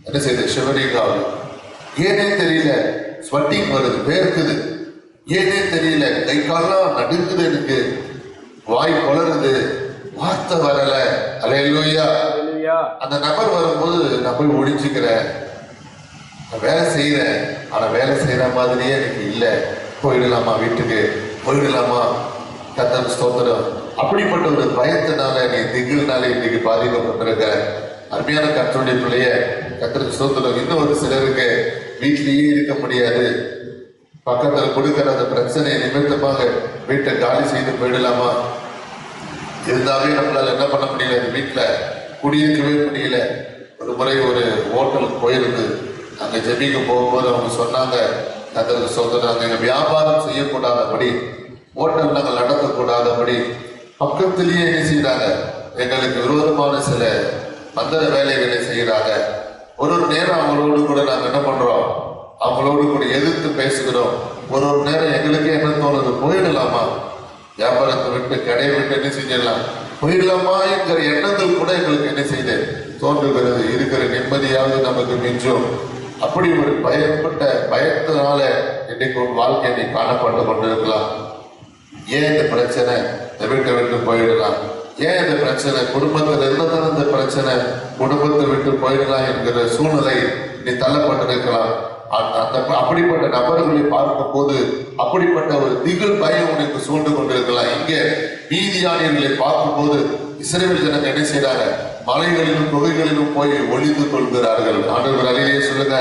Speaker 1: என்ன செய்யுது? ஷிவரிங் ஆகுது. ஏனே தெரியல, ஸ்வெட்டிங் வருது, வேர்க்குது. ஏனே தெரியல, கை கால்லாம் நடுக்குது, எனக்கு வாய் கொளருது, வார்த்தை வரல. அல்லேலூயா. அந்த நபர் வரும்போது நான் போய் ஒழிச்சுக்கிறேன், வேலை செய்யறேன், ஆனா வேலை செய்யற மாதிரியே எனக்கு இல்லை. போயிடலாமா? வீட்டுக்கு போயிடலாமா? கர்த்தருக்கு ஸ்தோத்திரம். அப்படிப்பட்ட ஒரு பயத்தினால நீ திகில்னால இன்னைக்கு பாதிக்கப்பட்டிருக்க அருமையான கர்த்தருடைய பிள்ளைய, கர்த்தருக்கு ஸ்தோத்திரம். இன்னும் ஒரு சிலருக்கு வீட்டிலேயே இருக்க முடியாது. பக்கத்துல கொடுக்கிற அந்த பிரச்சனை நிமித்தமாக வீட்டை காலி செய்து போயிடலாமா? இருந்தாவே நம்மளால என்ன பண்ண முடியல? இந்த வீட்டுல குடியிருக்கவே முடியல. ஒரு முறை ஒரு ஹோட்டலுக்கு போயிருந்து அங்க ஜெபிக்க போகும்போது அவங்க சொன்னாங்க, கர்த்தருக்கு ஸ்தோத்திரம், நாங்க வியாபாரம் செய்யக்கூடாதபடி, ஹோட்டல் நாங்கள் நடத்தக்கூடாதபடி பக்கத்திலேயே என்ன செய்யறாங்க? எங்களுக்கு விரோதமான சில மந்திர வேலைகளை செய்யறாங்க. ஒரு நேரம் அவங்களோடு கூட நாங்க என்ன பண்றோம்? அவங்களோடு கூட எதிர்த்து பேசுகிறோம். ஒரு நேரம் எங்களுக்கே என்ன தோணுது? போயிடலாமா? வியாபாரத்தை விட்டு, கடையை விட்டு என்ன செஞ்சிடலாம், போயிடலாமா என்கிற எண்ணங்கள் கூட எங்களுக்கு என்ன செய்யுது? தோன்றுகிறது. இருக்கிற நிம்மதியாவது நமக்கு மிஞ்சும். அப்படி ஒரு பயத்தினால இன்னைக்கு ஒரு வாழ்க்கை நீ காணப்பட்டு கொண்டிருக்கலாம். ஏன் இந்த பிரச்சனை? வீட்டை விட்டு போயிடலாம். ஏன் இந்த பிரச்சனை? குடும்பத்தில் இருந்ததான இந்த பிரச்சனை, குடும்பத்தை விட்டு போயிடலாம் என்கிற சூழ்நிலை நீ தள்ளப்பட்டிருக்கலாம். அப்படிப்பட்ட நபர்களை பார்க்கும் போது அப்படிப்பட்ட ஒரு திகில் பயம் உனக்கு சூழ்ந்து கொண்டிருக்கலாம். இங்கே மீதியானியர்களை பார்க்கும் போது இஸ்ரவேல் ஜனங்க என்ன செய்யறாங்க? மலைகளிலும் குகைகளிலும் போய் ஒளிந்து கொள்கிறார்கள். ஆண்டவர் அல்லேலூயா சொல்லுங்க.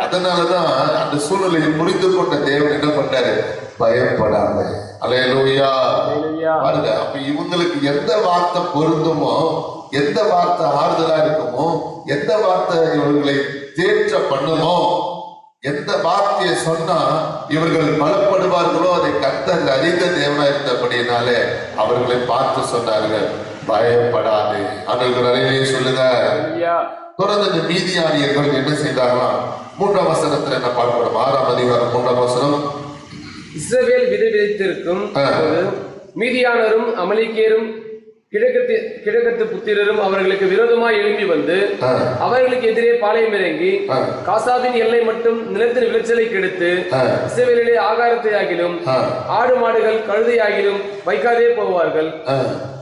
Speaker 1: அதனாலதான் அந்த சூழ்நிலையை புரிந்து கொண்ட தேவன் என்ன பண்றாரு? பயப்படாம. அல்லேலூயா. பாருங்க, அப்ப இவங்களுக்கு எந்த வார்த்தை பொருந்துமோ, எந்த வார்த்தை ஆறுதலா இருக்குமோ, எந்த வார்த்தை இவர்களை தேற்ற பண்ணுமோ, எந்த வார்த்தையை சொன்னா இவர்கள் பலப்படுவார்களோ அதை கர்த்தர் அறிந்த தேவனா இருந்தபடினாலே அவர்களை பார்த்து சொன்னார்கள், பயப்படாது. அவர்கள் நிறைய சொல்லுங்க. தொடர்ந்து இந்த மீதியானியர்கள் என்ன செய்தார்களாம்? 3ஆம் வசனத்துல என்ன பார்க்கிறோம்? 6ஆம் அதிகாரம் 3ஆம் வசனம்.
Speaker 2: இஸ்ரவேல் விதைத்திருக்கும் மீதியானரும் அமலேக்கியரும் கிழக்கத்து புத்திரரும் அவர்களுக்கு விரோதமாய் எழும்பி வந்து அவர்களுக்கு எதிரே பாளையம் இறங்கி காசாவின் எல்லை மட்டும் நிலத்தின் விளைச்சலை கெடுத்து இஸ்ரவேலிலே ஆகாரத்தை ஆகிலும் ஆடு மாடுகள் கழுதை ஆகிலும் வைக்காதே போவார்கள்.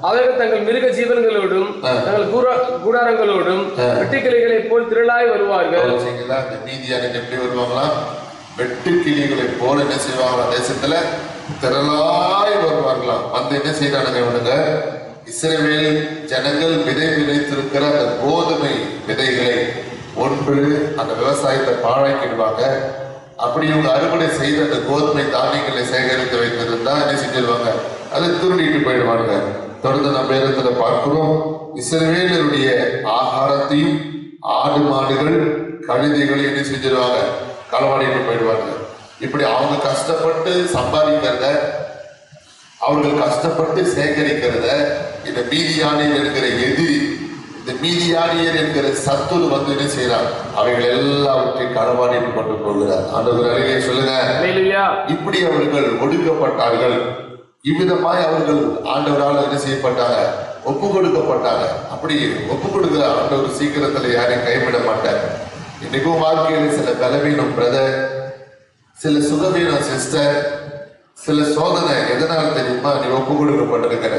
Speaker 2: அவர்கள் தங்கள் மிருக ஜீவன்களோடும் தங்கள் கூடாரங்களோடும் வெட்டுக்கிளைகளை போல் திரளாய் வருவார்கள்.
Speaker 1: எப்படி வருவாங்களா? வெட்டு கிளிகளை போல என்ன செய்வாங்க, தேசத்துல திரளாய் வருவார்களாம். வந்து என்ன செய்யறானுங்க இவனுங்க, இஸ்ரவேல் ஜனங்கள் விதைத்திருக்கிற அந்த கோதுமை விதைகளை ஒன்று அந்த விவசாயத்தை பாழாக்கிடுவாங்க. அப்படி இவங்க அறுவடை செய்த அந்த கோதுமை தானியங்களை சேகரித்து வைத்திருந்தா என்ன செஞ்சிருவாங்க, அதை திருடிட்டு போயிடுவாங்க. தொடர்ந்து நம்ம இடத்துல பார்க்கிறோம், இஸ்ரவேலருடைய ஆகாரத்தையும் ஆடு மாடுகள் கழுதைகளை என்ன செஞ்சிருவாங்க, களவாடிட்டு போயிடுவாங்க. இப்படி அவங்க கஷ்டப்பட்டு சம்பாதிக்கிறத, அவர்கள் கஷ்டப்பட்டு சேகரிக்கிறத இந்த மீதியானியர் என்கிற எதிரி, இந்த மீதியானியர் என்கிற சத்துரு வந்து என்ன செய்யறார், அவைகள் எல்லாவற்றையும் களவாடிட்டு கொண்டு போகிறார். ஆண்டவர் அருகே சொல்லுங்க. இப்படி அவர்கள் ஒடுக்கப்பட்டார்கள். இவ்விதமாய் அவர்கள் ஆண்டவரால் என்ன செய்யப்பட்டாங்க, ஒப்பு கொடுக்கப்பட்டாங்க. அப்படி ஒப்பு கொடுக்கிற ஆண்டவர் சீக்கிரத்துல யாரையும் கைவிட மாட்டார். இன்னைக்கும் வாழ்க்கையில சில பலவீனம் பிரதர், சில சுகவீனம் சிஸ்டர், சில சோதனை எதனால தெரியுமா, நீ ஒப்பு கொடுக்கப்பட்டிருக்கிற,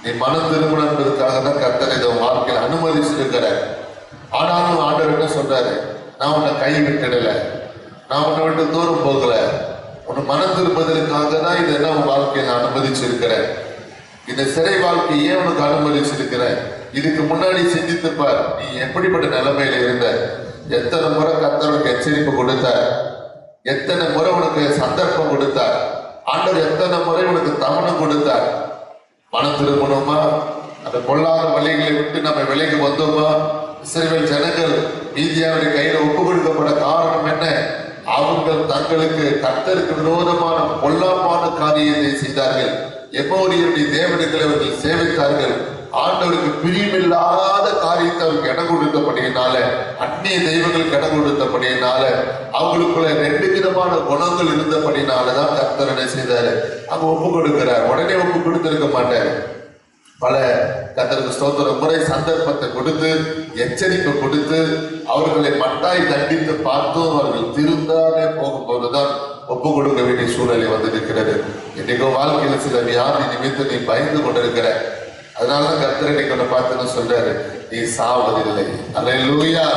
Speaker 1: நீ மனம் திருமணத்திற்காக தான் கர்த்தர் இதை வாழ்க்கையில் அனுமதிச்சிருக்கிற. ஆனாலும் ஆண்டவர் என்ன சொல்றாரு, நான் உன்னை கை விட்டுடல, நான் உன்னை விட்டு தூரம் போகல, உன்னை மனம் திரும்பதற்காக தான் இதெல்லாம் உன் வாழ்க்கையில் அனுமதிச்சிருக்கிறேன். இந்த சிறை வாழ்க்கை ஏன் உனக்கு அனுமதிச்சிருக்கிறேன், இதுக்கு முன்னாடி சிந்தித்துப்பார், நீ எப்படிப்பட்ட நிலைமையில இருந்த, எத்தனை முறை கர்த்தருக்கு எச்சரிப்பு கொடுத்தார், எத்தனை முறை உனக்கு சந்தர்ப்பம் கொடுத்தார், ஆண்டவர் எத்தனை முறை உனக்கு தவணம் கொடுத்தார். மனம் திரும்பணுமா, அந்த பொல்லாத வழிகளை விட்டு நம்ம விலைக்கு வந்தோமா. இஸ்ரவேல் ஜனங்கள் மீதியாவுடைய கையில ஒப்பு கொடுக்கப்பட காரணம் என்ன, அவர்கள் தங்களுக்கு கர்த்தருக்கு விரோதமான பொல்லாப்பான காரியத்தை செய்தார்கள். எமோரியருடைய தேவனுக்களை அவர்கள் சேவித்தார்கள். ஆண்டவருக்கு பிரியமில்லாத காரியத்தை அவருக்கு இடம் கொடுத்தபடியினால, அந்நிய தெய்வங்களுக்கு இடம் கொடுத்தபடியினால, அவங்களுக்குள்ள 2 விதமான குணங்கள் இருந்தபடினாலதான் கர்த்தர் என்ன செய்தாரு, அங்க ஒப்பு கொடுக்கிறார். உடனே ஒப்பு கொடுத்திருக்க மாட்டாரு. பல கர்த்தருக்கு ஸ்தோத்திர முறை சந்தர்ப்பத்தை கொடுத்து, எச்சரிக்கை கொடுத்து, அவர்களை மட்டாய் தண்டித்து பார்த்தும் அவர்கள் திருந்தாமே போகும்போதுதான் ஒப்பு கொடுக்க வேண்டிய சூழ்நிலை வந்திருக்கிறது. இன்னைக்கு வாழ்க்கையில சில வியாதி நிமித்தம் நீ பயந்து கொண்டிருக்கிற, அதனாலதான் கர்த்தர் இன்னைக்கு பார்த்து சொல்றாரு, நீ சாவதில்லை. அல்லேலூயா.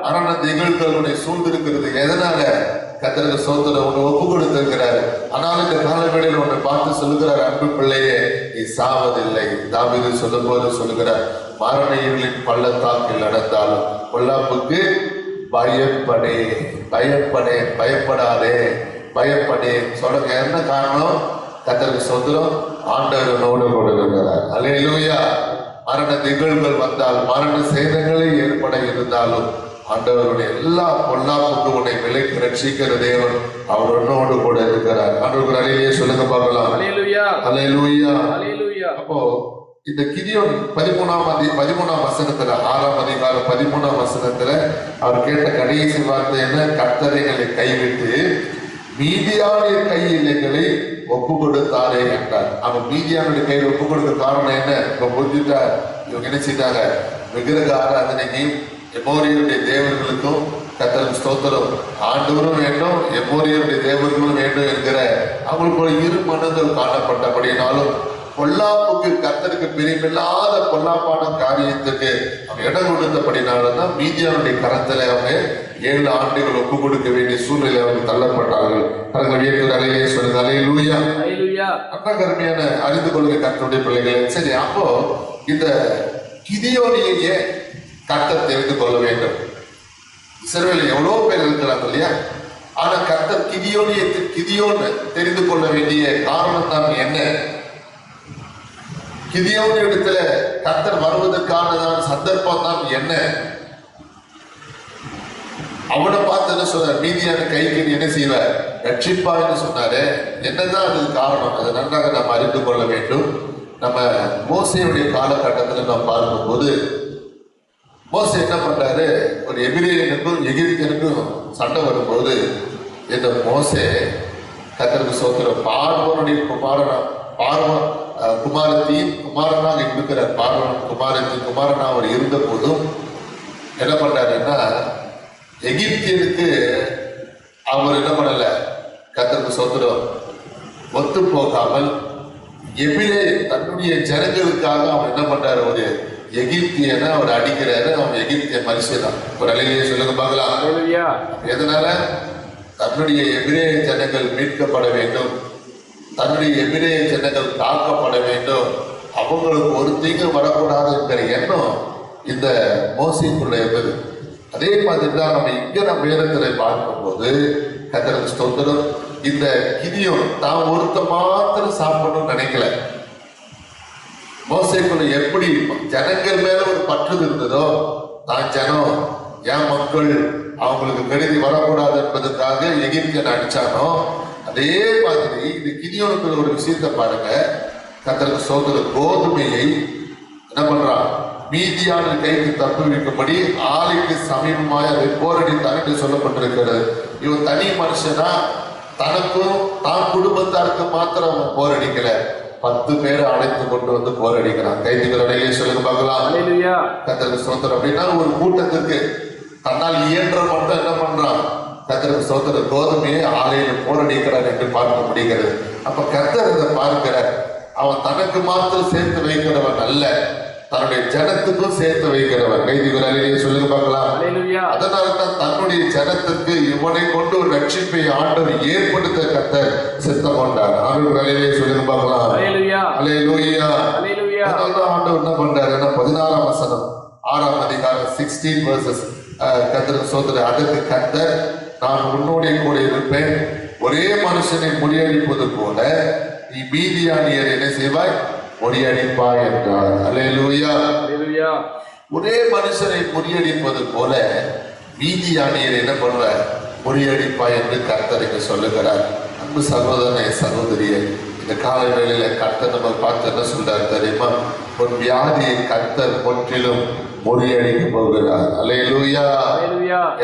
Speaker 1: மரண நிகழ்வுகள் உன்னை சூழ்ந்திருக்கிறது. எதனால, கர்த்தருக்கு ஸ்தோத்திரம், உன்னை ஒப்பு கொடுத்திருக்கிறாரு. ஆனாலும் இந்த காலவேளையில் உன்னை பார்த்து சொல்லுகிறார், அன்பு பிள்ளையே நீ சாவதில்லை. தாவீது சொல்லும் போது சொல்லுகிறார், மரண இருளின் பள்ளத்தாக்கில் நடந்தாலும் பொல்லாப்புக்கு பயப்படே, பயப்படே, பயப்படாதே, பயப்படே. சொல்லுங்க, என்ன காரணம், கர்த்தருக்கு ஸ்தோத்திரம், ஆண்டவரோடு கூட இருக்கிறார். அல்லேலூயா. மரண நிகழ்வுகள் வந்தால், மரண சேதங்களே ஏற்பட இருந்தாலும், ஆண்டவருடைய எல்லா பொல்லாப்புக்கும் உன்னை விலைக்கு ரட்சிக்கிற தேவன் அவர் உன்னோடு கூட இருக்கிறார். ஆண்டவர் அலையிலேயே சொல்லுங்க பார்க்கலாம். அல்லேலூயா, அல்லேலூயா, அல்லேலூயா. அப்போ இந்த கிதியோன் 13ஆம் வசனத்துல, 6ஆம் அதிகாரம் 13ஆம் வசனத்துல அவர் கேட்ட கடைசி வார்த்தை என்ன, கர்த்தரைகளை கைவிட்டு மீதியானியர் கையில் எங்களை ஒப்பு கொடுத்தாரே என்றார். அவன் மீதியானுடைய கையில் ஒப்பு கொடுக்க காரணம் என்ன, இப்ப புரிஞ்சுட்டா, இவங்க என்ன செய்தாங்க, விக்கிரக ஆராதனைக்கும் எமோரியருடைய தேவர்களுக்கும் கர்த்தருக்கு ஸ்தோத்திரம், ஆண்டவரும் வேண்டும், எமோரியருடைய தேவர்களும் வேண்டும் என்கிற அவங்களுக்குள்ள இரு மனங்கள் காணப்பட்டபடினாலும், பொல்லாப்புக்கு கர்த்தருக்கு பிரியமில்லாத பொல்லாப்பான காரியத்துக்கு அவங்க இடம் கொடுத்தபடினால்தான் மீதியானுடைய கரத்துல அவங்க 7 ஆண்டுகள் ஒப்பு கொடுக்க வேண்டிய சூழ்நிலை அவங்க தள்ளப்பட்டார்கள். அலையிலே சொல்லுங்க. அல்லேலூயா. அண்ணா கருமையான அறிந்து கொள்கிற கர்த்தருடைய பிள்ளைகளே, சரி, அப்போ இந்த கிதியோனியே கர்த்தர் தெரிந்து கொள்ள வேண்டும். இஸ்ரவேலில் எவ்வளவு பேர் இருக்கிறாங்க இல்லையா, ஆனா கர்த்தர் கிதியோன் தெரிந்து கொள்ள வேண்டிய காரணம் தான் என்ன, கிதியோன் இடத்துல கர்த்தர் வருவதற்கான சந்தர்ப்பம் தான் என்ன, அவனை பார்த்து என்ன சொன்னார், மீதியான கைக்கு என்ன செய்வார், ரட்சிப்பான்னு சொன்னாரு. என்னதான் அதுக்கு காரணம், அதை நன்றாக நாம் அறிந்து கொள்ள வேண்டும். நம்ம மோசேயுடைய காலகட்டத்தில் நாம் பார்க்கும்போது, மோசே என்ன பண்றாரு, ஒரு எபிரேயனுக்கும் எகிப்தியனுக்கும் சண்டை வரும்போது, இந்த மோசே கர்த்தருக்கு ஸ்தோத்திரம், பார்வோனுடைய குமாரத்தின் குமாரனாக இருக்கிறார். பார்வோன் குமாரத்தின் குமாரனா அவர் இருந்த போதும் என்ன பண்றாருன்னா, எகிப்தியனுக்கு அவர் என்ன பண்ணல, கர்த்தருக்கு ஸ்தோத்திரம், ஒத்து போகாமல் எபிரே தன்னுடைய ஜனங்களுக்காக அவர் என்ன பண்றாரு, ஒரு எகிப்தியனை அவர் அடிக்கிறாரு. அவன் எகிப்திய மனுஷன் தான். ஒரு அலையிலேயே சொல்லுங்க பார்க்கலாம். எதனால, தன்னுடைய எபிரேய ஜனங்கள் மீட்கப்பட வேண்டும், தன்னுடைய எபிரேய ஜனங்கள் காக்கப்பட வேண்டும், அவங்களுக்கு ஒரு தீங்கு வரக்கூடாது என்கிற எண்ணம் இந்த மோசேக்குள்ள இருந்தது. அதே மாதிரி தான் நம்ம வேதத்தில் பார்க்கும்போது கர்த்தருக்கு ஸ்தோத்திரம், இந்த கிதியோன் தான் ஒருத்த மாத்திரம் சாப்பிடணும்னு நினைக்கல. மோசேக்குள்ள எப்படி ஜனங்கள் மேல ஒரு பற்று இருந்ததோ, நான் ஜனம் என் மக்கள் அவங்களுக்கு கெடுதி வரக்கூடாது என்பதற்காக எகிப்தியன் அடிச்சானோ, அதே மாதிரி இந்த கிதியோனுக்கு ஒரு விஷயத்தை பாருங்க. கர்த்தருக்கு ஸ்தோத்திரம், கோதுமையை என்ன பண்றான், மீதியான கைக்கு தப்புவிக்கும்படி ஆலைக்கு சமீபமாய் அதை போரடித்தான் என்று சொல்லப்பட்டிருக்கிறது. இவன் தனி மனுஷனா, தனக்கும் தான் குடும்பத்தாருக்கு மாத்திரம் அவன் போரடிக்கல, 10 பேரை அழைத்து கொண்டு வந்து போரடிக்கிறான். கைதிகளே சொல்லுங்க பார்க்கலாம். கர்த்தருக்கு ஸ்தோத்திரம். அப்படின்னா ஒரு கூட்டத்திற்கு தன்னால் இயன்ற மட்டும் என்ன பண்றான், கர்த்தருக்கு ஸ்தோத்திரம், கோதுமையை ஆலையில் போரடிக்கிறார் என்று பார்க்க முடிகிறது. அப்ப கர்த்தர் இதை பார்க்கிறார். அவன் தனக்கு மாத்திரம் சேர்த்து வைக்கிறவன் அல்ல, தன்னுடைய ஜனத்துக்கும் சேர்த்து வைக்கிறவர். கைதிகளே சொல்லுங்க பார்க்கலாம். அதனால தான் தன்னுடைய ஜனத்திற்கு இவனை கொண்டு ஒரு ரட்சிப்பை ஆண்டவர் ஏற்படுத்த கர்த்தர் சித்தம் கொண்டார். ஆண்டவர்களே சொல்லுங்க பார்க்கலாம். அல்லேலூயா. அதனால்தான் ஆண்டவர் என்ன பண்றாரு, 16ஆம் வசனம் 6ஆம் அதிகாரம் 16 verses கர்த்தருக்கு ஸ்தோத்திரம். அதற்கு கர்த்தர், நான் உன்னோட கூட இருப்பேன், ஒரே மனுஷனை முறியடிப்பது போல நீ மீதியானியர் என்ன செய்வாய், முறியடிப்பாய் என்றார். அல்லேலூயா. ஒரே மனுஷனை முறியடிப்பது போல மீதியானியர் என்ன பண்ற, முறியடிப்பாய் என்று கர்த்தர் இங்கு சொல்லுகிறார். அன்பு சகோதரனே சகோதரியே, இந்த காலை வேளையில கர்த்தர் நம்ம பார்த்து என்ன சொல்றாரு தெரியுமா, ஒரு வியாதியை கர்த்தர் முற்றிலும் முறியடிக்க போகிறார். அல்லேலூயா.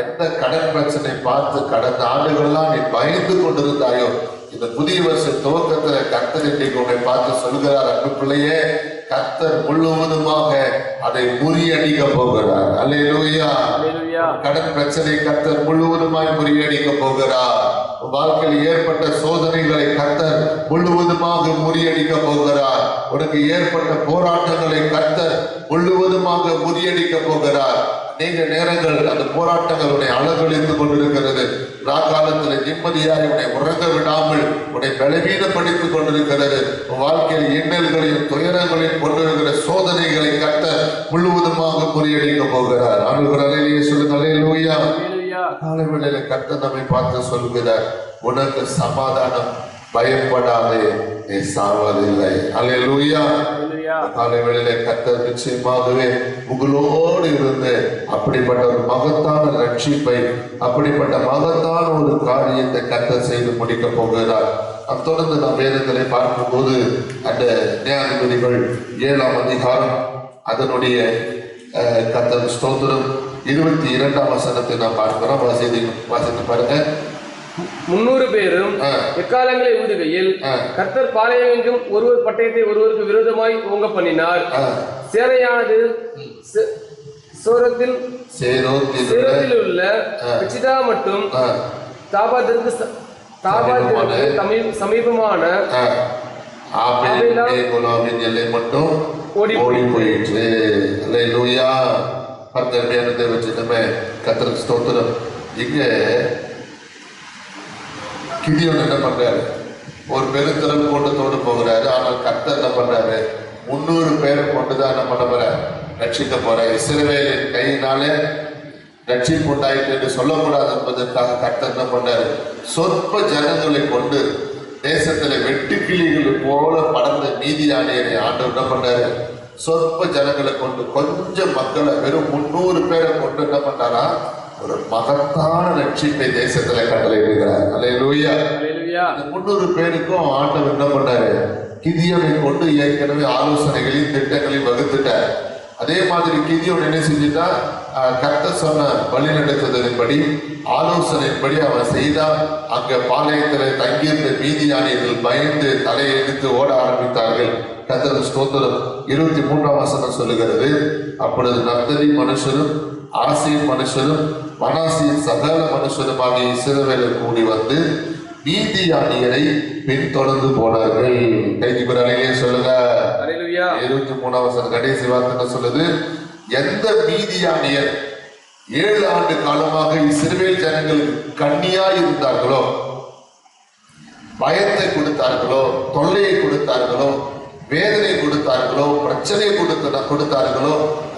Speaker 1: எந்த கடன் பிரச்சனை பார்த்து கடந்த ஆண்டுகள்லாம் நீ பயந்து கொண்டிருந்தாயோ, இந்த புதிய வருஷ துவக்கத்துல கர்த்தர் இன்றைக்கு உன்னை பார்த்து சொல்கிறார், அன்பு பிள்ளையே, கர்த்தர் முழுவதுமாக அதை முறியடிக்க போகிறார். அல்லேலூயா. கடன் பிரச்சனை கர்த்தர் முழுவதுமாய் முறியடிக்க போகிறார். வாழ்க்கையில் ஏற்பட்ட சோதனைகளை கர்த்தர் முழுவதுமாக முறியடிக்க போகிறார். உனக்கு ஏற்பட்ட போராட்டங்களை கர்த்தர் முழுவதுமாக முறியடிக்க போகிறார். அநேக நேரங்கள் அந்த போராட்டங்களுடைய அலங்கழித்துக் கொண்டிருக்கிறது. ராக்காலத்தில் நிம்மதியாய் உன்னை உறங்க விடாமல் உன்னை பலவீனப்படுத்திக் கொண்டிருக்கிறது. வாழ்க்கையில் இன்னல்களையும் துயரங்களையும் கொண்டிருக்கிற சோதனைகளை கர்த்தர் முழுவதுமாக முறியடிக்க போகிறார். அனுகிரகத்திலே சொல்லுங்கள். அல்லேலூயா. காலை வேளையில கர்த்தர் நம்மை பார்த்து சொல்கிறார், உனக்கு சமாதானம், பயப்படாதே, நீ சாவதில்லை. அல்லேலூயா. காலை வேளையில கர்த்தர் நிச்சயமாகவே உங்களோடு இருந்து அப்படிப்பட்ட ஒரு மகத்தான ரட்சிப்பை, அப்படிப்பட்ட மகத்தான ஒரு காரியத்தை கர்த்தர் செய்து முடிக்க போகிறார். தொடர்ந்து நாம் வேதங்களை பார்க்கும்போது அந்த நியாயாதிபதிகள் 7ஆம் அதிகாரம் அதனுடைய கர்த்தர் ஸ்தோத்திரம் 22ஆம் வசனத்தை நாம் பார்க்கிறோம். வாசித்து பாருங்க.
Speaker 2: 300 பேரும் எக்காலங்களை ஊதுகையில் கர்த்தர் பாளையமெங்கும் ஒருவர் பட்டயத்தை ஒருவருக்கு விரோதமாய் ஓங்க பண்ணினார். சேனையானது சேரோத்தில் உள்ள பிச்சிதா மற்றும் தாபாத்திற்கு சமீபமான
Speaker 1: எல்லை மட்டும் ஓடி போயிற்று. அல்லேலூயா. கர்த்தருக்கு ஸ்தோத்திரம். இங்க கிதியோன் என்ன பண்றாரு, ஒரு பெருந்திரள் கூட்டத்தோடு போகிறாரு. ஆனால் கர்த்தர் என்ன பண்றாரு, 300 பேரை கொண்டுதான் என்ன பண்ண போற, ரட்சிக்க போற. இஸ்ரவேலின் கையினாலே ரட்சிப்பு உண்டாயிற்று என்று சொல்லக்கூடாது என்பதற்காக கர்த்தர் என்ன பண்ணாரு, சொற்ப ஜனங்களை கொண்டு தேசத்துல வெட்டுக்கிளிகள் போல படர்ந்த மீதியானியரை ஆண்டவர் என்ன பண்ணாரு, சொற்ப ஜனங்களை கொண்டு கொஞ்சம் மக்களை வெறும் 300 பேரை கொண்டு என்ன பண்ணாரா, ஒரு மகத்தான ரட்சிப்பை தேசத்துல கட்டளையிடுகிறார். அல்லேலூயா. இந்த 300 பேருக்கும் ஆண்டவர் என்ன பண்ணாரு, கிதியோனை கொண்டு ஏற்கனவே ஆலோசனைகளையும் திட்டங்களையும் வகுத்துட்டார். அதே மாதிரி கிதியோன் என்ன செஞ்சுட்டா, கர்த்தர் சொன்ன வழி நடத்துவதன்படி ஆலோசனைப்படி அவன் செய்தான். அங்க பாளையத்தில் தங்கியிருந்த மீதியானியர்கள் பயந்து தலையெடுத்து ஓட ஆரம்பித்தார்கள். கர்த்தர் ஸ்தோத்திரம். 23ஆம் வசனம் சொல்லுகிறது, அப்பொழுது நப்தலி மனுஷரும் ஆசீர் மனுஷரும் மனாசியின் சகல மனுஷருமாகிய இஸ்ரவேலர் கூடி வந்து மீதியானியரை பின்தொடர்ந்து போனார்கள். கைதிபராலே சொல்லுங்க. 23ஆம் வசனம் கடைசி வார்த்தை சொல்லுது, எந்த மீதியானியர் 7 ஆண்டு காலமாக இஸ்ரவேல் ஜனங்களுக்கு கண்ணியாய் இருந்தார்களோ, பயத்தை கொடுத்தார்களோ, தொல்லையை கொடுத்தார்களோ, வேதனை கொடுத்தார்களோ, பிரச்சனை கொடுத்தார்களோ,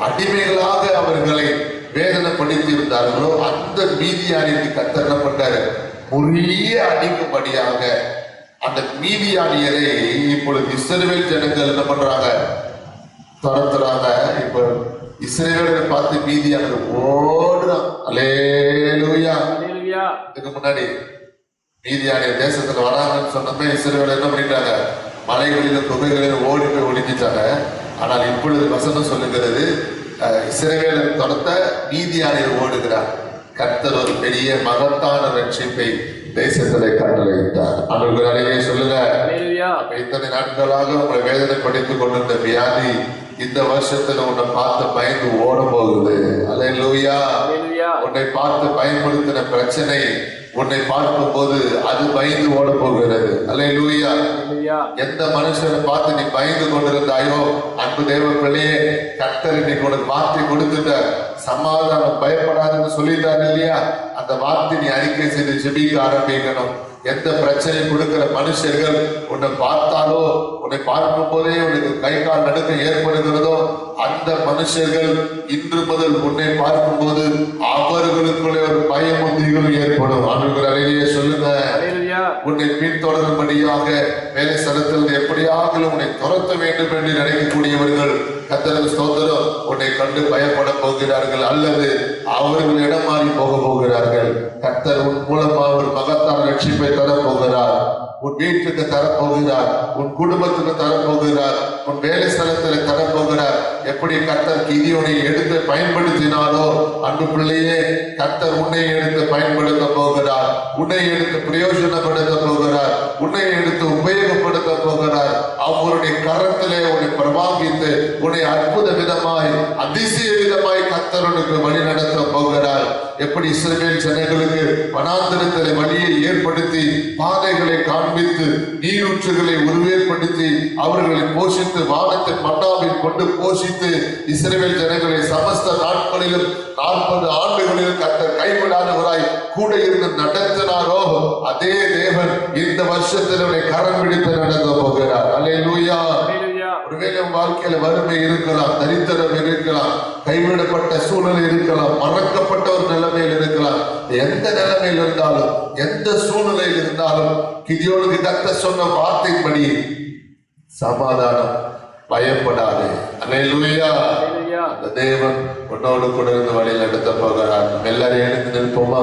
Speaker 1: அடிமைகளாக அவர்களை வேதனைப்படுத்தி இருந்தார்களோ, அந்த மீதியானிற்கு கர்த்தர் என்ன பண்றாரு? முறிய அடிக்கும்படியாக அந்த மீதியானியரை இப்பொழுது இஸ்ரவேல் ஜனங்கள் என்ன பண்றாங்க? துரத்துறாங்க. இப்ப இஸ்ரவேலை பார்த்து மீதியானது ஓடுறான். அல்லேலூயா. இதுக்கு முன்னாடி மீதியானிய தேசத்துல வராங்கன்னு சொன்னப்ப இஸ்ரவேல் என்ன பண்ணிட்டாங்க? மலைகளிலும் குகைகளிலும் ஓடி போய் ஒளிஞ்சிட்டாங்க. ஆனால் இப்பொழுது வசனம் சொல்லுகிறது, இஸ்ரவேலை துரத்த மீதியானியர் ஓடுகிறார். கர்த்தர் ஒரு பெரிய மகத்தான ரட்சிப்பை தேசத்திலே கட்டளையிட்டார். அவர்களே சொல்லுங்க, இத்தனை நாட்களாக உங்களை வேதனைப்படுத்திக் கொண்டிருந்த வியாதி இந்த வருஷத்துல உன்னை பார்த்து பயந்து ஓட போகுது. அல்லேலூயா. உன்னை பார்த்து பயன்படுத்தின பிரச்சனை உன்னை பார்க்கும் போது அது பயந்து ஓட போகிறது. அல்லேலூயா. எந்த மனுஷனை பார்த்து நீ பயந்து கொண்டிருந்தாயோ, அன்பு தேவ பிள்ளையே, கர்த்தர் இன்னைக்கு உனக்கு வார்த்தை கொடுத்துட்ட. சமாதானம், பயப்படாதுன்னு சொல்லிட்டாரு இல்லையா? அந்த வார்த்தை நீ அறிக்கை செய்து ஜெபிக்க ஆரம்பிக்கணும். எந்த பிரச்சனை கொடுக்கிற மனுஷர்கள் உன்னை பார்த்தாலோ, உன்னை பார்க்கும் போதே உனக்கு கை கால் நடுக்க ஏற்படுகிறதோ, அந்த மனுஷர்கள் இன்று முதல் உன்னை பார்க்கும் போது அவர்களுக்குள்ளே ஒரு பயமும் ஏற்படும். அவர்களுடைய சொல்லுங்க, உன்னை பின்தொடரும்படியாக வேலை ஸ்தலத்தில் எப்படியாக உன்னை துரத்த வேண்டும் என்று நினைக்கக்கூடியவர்கள் கர்த்தருக்கு ஸ்தோத்திரம், உன்னை கண்டு பயப்பட போகிறார்கள் அல்லது அவர்கள் இடம் மாறி போக போகிறார்கள். கர்த்தர் உன் மூலமா ஒரு மகத்தான ரட்சிப்பை தரப்போகிறார். உன் வீட்டுக்கு தரப்போகிறார், உன் குடும்பத்துக்கு தரப்போகிறார், உன் வேலை ஸ்தலத்தில் தரப்போகிறார். எப்படி கர்த்தர் கிதியோனை எடுத்து பயன்படுத்தினாரோ, அன்பு பிள்ளையே, கர்த்தர் உன்னை எடுத்து பயன்படுத்த போகிறார். உன்னை எடுத்து பிரயோஜனப்படுத்த போகிறார். உன்னை எடுத்து உபயோகப்படுத்த போகிறார். அவருடைய கரத்திலே உன்னை பிரபாகித்து உன்னை அற்புத விதமாய், அதிசய விதமாய் கர்த்தர் உனக்கு வழி நடத்த போகிறார். எப்படி இஸ்ரவேல் ஜனங்களுக்கு வனாந்திரத்திலே வழியை ஏற்படுத்தி, பாதைகளை காண்பித்து, நீரூற்றுகளை உருவேற்படுத்தி, அவர்களை போஷித்து, வானத்தின் மன்னாவில் கொண்டு போஷித்து, இஸ்ரவேல் ஜனங்களை சமஸ்த நாட்களிலும் 40 ஆண்டுகளிலும் கர்த்தர் கைவிடாதவராய் கூட இருந்து நடத்தினாரோ, அதே தேவன் இந்த வருஷத்தில் அவனை கரம் பிடித்து நடத்த போகிறார். அல்லேலூயா. ஒருவேளை வாழ்க்கையில வறுமை இருக்கலாம், தரித்திரம் இருக்கலாம், கைவிடப்பட்ட சூழ்நிலை இருக்கலாம், மறக்கப்பட்ட ஒரு நிலைமையில் இருக்கலாம். எந்த நிலைமையில் இருந்தாலும், எந்த சூழ்நிலையில் இருந்தாலும், கிதியோனுக்கு கர்த்தர் சொன்ன வார்த்தையின்படி சமாதானம், பயப்படாது. அல்லேலூயா. அந்த தேவன் உன்னோடு கூட இருந்து வழியில் நடத்த போகிறார். எல்லாரும் எழுந்து நிற்போமா?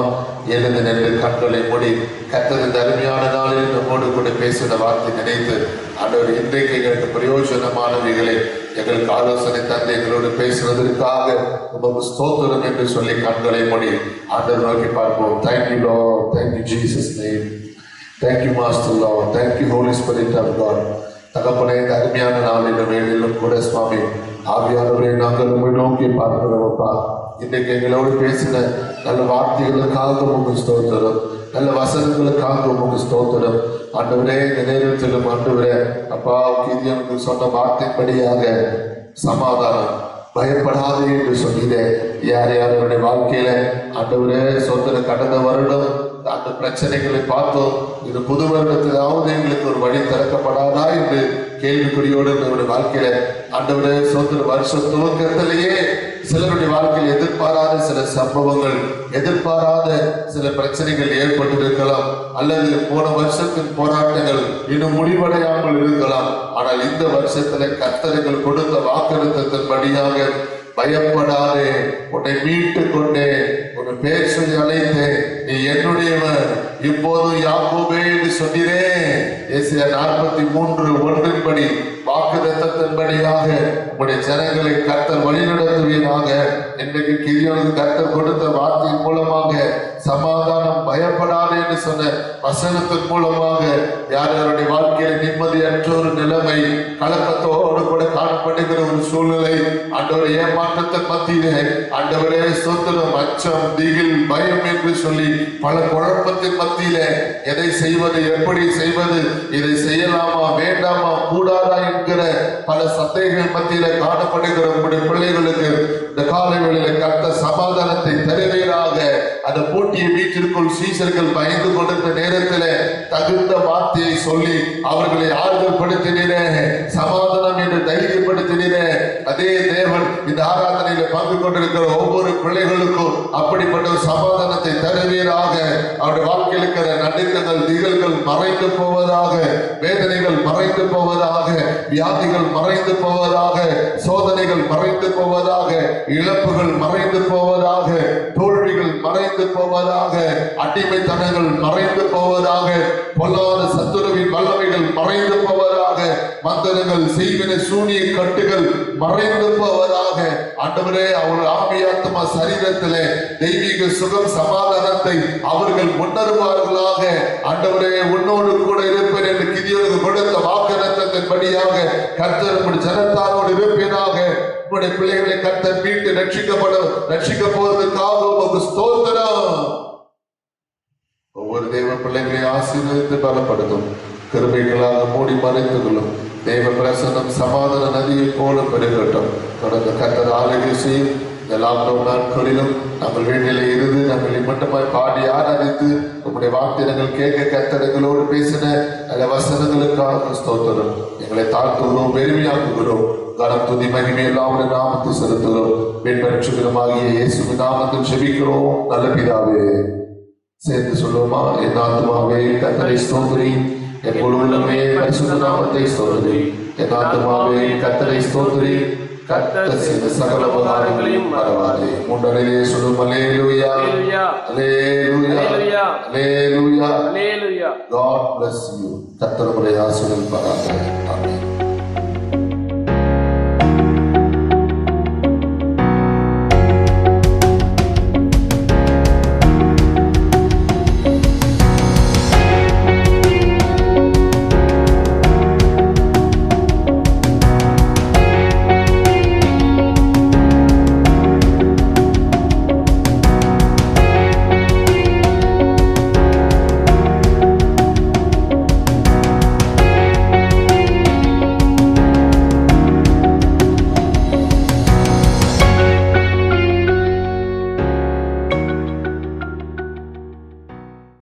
Speaker 1: எழுந்து நின்று கண்களை மூடி கர்த்தரின் அருமையான நாளில் நம்மோடு கூட பேசின வார்த்தை நினைத்து, ஆண்டவர் இன்றைக்கு எங்களுக்கு பிரயோஜனமானவைகளை எங்களுக்கு ஆலோசனை தந்தை எங்களோடு பேசுவதற்காக உமக்கு ஸ்தோத்திரம் என்று சொல்லி கண்களை மூடி ஆண்டவர் நோக்கி பார்ப்போம். Thank you Lord, thank you Jesus name, thank you Master Lord, thank you Holy Spirit of God. தகப்பனே, இந்த அருமையான நாளின் வேளையிலும் கூட சுவாமி ஆவியானவரை நாங்கள் உண்மை நோக்கி பார்க்கிறோம்ப்பா. இன்றைக்கு எங்களோடு பேசின நல்ல வார்த்தைகளுக்காக உமக்கு ஸ்தோத்திரம், நல்ல வசனங்களுக்காக உமக்கு ஸ்தோத்திரம். ஆண்டவரே, இந்த நேரத்திலும் ஆண்டவரே அப்பா, கிதியோனுக்கு சொன்ன வார்த்தைப்படியாக சமாதானம், பயப்படாது என்று சொல்லினேன். யார் யாருடைய வாழ்க்கையில ஆண்டவரே சொந்த கடந்த வருடம் அந்த பிரச்சனைகளை பார்த்தோம், இது புது வருடத்திலாவது எங்களுக்கு ஒரு வழி திறக்கப்படாதா என்று கேள்விக்குறியோடு நம்முடைய வாழ்க்கையில ஆண்டவரே சொந்த வருஷ துவக்கத்திலேயே சிலருடைய வாழ்க்கையில் எதிர்பாராத சில சம்பவங்கள், எதிர்பாராத சில பிரச்சனைகள் ஏற்பட்டிருக்கலாம், அல்லது போன வருஷத்தின் போராட்டங்கள் இன்னும் முடிவடையாமல் இருக்கலாம். ஆனால் இந்த வருஷத்துல கர்த்தர்கள் கொடுத்த வாக்குறுத்தத்தின்படியாக பயப்படாதே, உன்னை மீட்டு கொண்டே, உன்னை பேர் சொல்லி அழைத்தேன், நீ என்னுடையவன், இப்போது யாக்கோபே என்று சொன்னீரே. ஏசாயா 43:1 வாக்குத்தத்தத்தின்படியாக உங்களுடைய ஜனங்களை கர்த்தர் வழிநடத்துவீராக. இன்றைக்கு கிதியோனுக்கு கர்த்தர் கொடுத்த வார்த்தையின் மூலமாக சமாதானம், பயப்படாதே என்று சொன்ன வசனத்தின் மூலமாக யார் யாருடைய வாழ்க்கையில நிம்மதியற்ற ஒரு நிலைமை, கலக்கத்தோடு கூட காணப்படுகிற ஒரு சூழ்நிலை, ஆண்டவரே ஏமாற்றத்தின் மத்தியிலே ஆண்டவரே ஸ்தோத்திரம், அச்சம், திகில், பயம் என்று சொல்லி பல குழப்பத்தின் மத்தியிலே எதை செய்வது, எப்படி செய்வது, இதை செய்யலாமா வேண்டாமா கூடாதா என்கிற பல சந்தேகங்கள் மத்தியில காணப்படுகிற உங்களுடைய பிள்ளைகளுக்கு இந்த காலை வேளையில கர்த்தர் சமாதானத்தை தருவீராக. அந்த பூட்டிய வீட்டிற்குள் சீசர்கள் பயந்து கொண்டிருந்த நேரத்தில் தகுந்த வார்த்தையை சொல்லி அவர்களை ஆறுதல் படுத்தினீரே, சமாதானம் என்று தைரியப்படுத்தினீரே. அதே தேவன் இந்த ஆராதனையில பங்கு கொண்டிருக்கிற ஒவ்வொரு பிள்ளைகளுக்கும் அப்படிப்பட்ட ஒரு சமாதானத்தை தருவீராக. அவருடைய வாழ்க்கையில் இருக்கிற நடுக்கங்கள், திகழ்கள் மறைந்து போவதாக, வேதனைகள் மறைந்து போவதாக, வியாதிகள் மறைந்து போவதாக, சோதனைகள் மறைந்து போவதாக, இழப்புகள் மறைந்து போவதாக, தோல்விகள் மறைந்து போவதாக, அடிமைத்தனங்கள் மறைந்து போவதாக, பொல்லாத சத்துருவின் வல்லமைகள் மறைந்து போவதாக, மந்திரங்கள், செய்வின, சூனிய கட்டுகள் மறைந்து போவதாக. ஆண்டவரே, அவர் ஆவியாத்மா சரீரத்திலே தெய்வீக சுகம் சமாதானத்தை அவர்கள் உணர்வார்களாக. ஆண்டவரே, உன்னோடு கூட இருப்பேன் என்று கிதியோனுக்கு கொடுத்த வாக்குத்தத்தத்தின்படியாக கர்த்தர் உம்முடைய ஜனத்தாரோடு இருப்பேனாக. உம்முடைய பிள்ளைகளை கர்த்தர் மீட்டு ரட்சிக்க போவதற்காக உமக்கு ஸ்தோத்திரம். ஒவ்வொரு தேவ பிள்ளைகளை ஆசீர்வதித்து பலப்படுத்தும், கிருபைகளாக மூடி மறைத்துக் கொள்ளும். தேவ பிரசன்னம் சமாதான நதியை போல பெருகட்டும். தொடர்ந்து கர்த்தர் ஆளுகை செய்யும். இந்த லாக்டவுன் நாட்களிலும் நாங்கள் வீட்டிலே இருந்து நாங்கள் இம்மட்டமாய் பாடி ஆராதித்து உங்களுடைய வார்த்தைகள் கேட்க கர்த்தர்களோடு பேசின நல்ல வசனங்களுக்காக ஸ்தோத்திரம். எங்களை தாழ்த்துகிறோம், பெருமையாக்குகிறோம். கனம், துதி, மகிமை எல்லாம் நாமத்தை செலுத்துகிறோம். பின்பற்றுகிறமாகிய இயேசுவின் நாமத்தில் ஜெபிக்கிறோம் நல்ல பிதாவே. சேர்ந்து சொல்லுவோமா? என் ஆத்துமாவே கர்த்தரை ஸ்தோத்திரி, எப்பொழுதுமே பரிசுத்த நாமத்தை ஸ்தோத்திரி. என் ஆத்துமாவே கர்த்தரை ஸ்தோத்திரி, கர்த்தர் செய்த சகல உபகாரங்களையும் மறவாதே. முன்னணியிலே சொல்லும் அல்லேலூயா, அல்லேலூயா, அல்லேலூயா. God bless you. கர்த்தர் உங்களை ஆசீர்வதிப்பாராக. ஆமென்.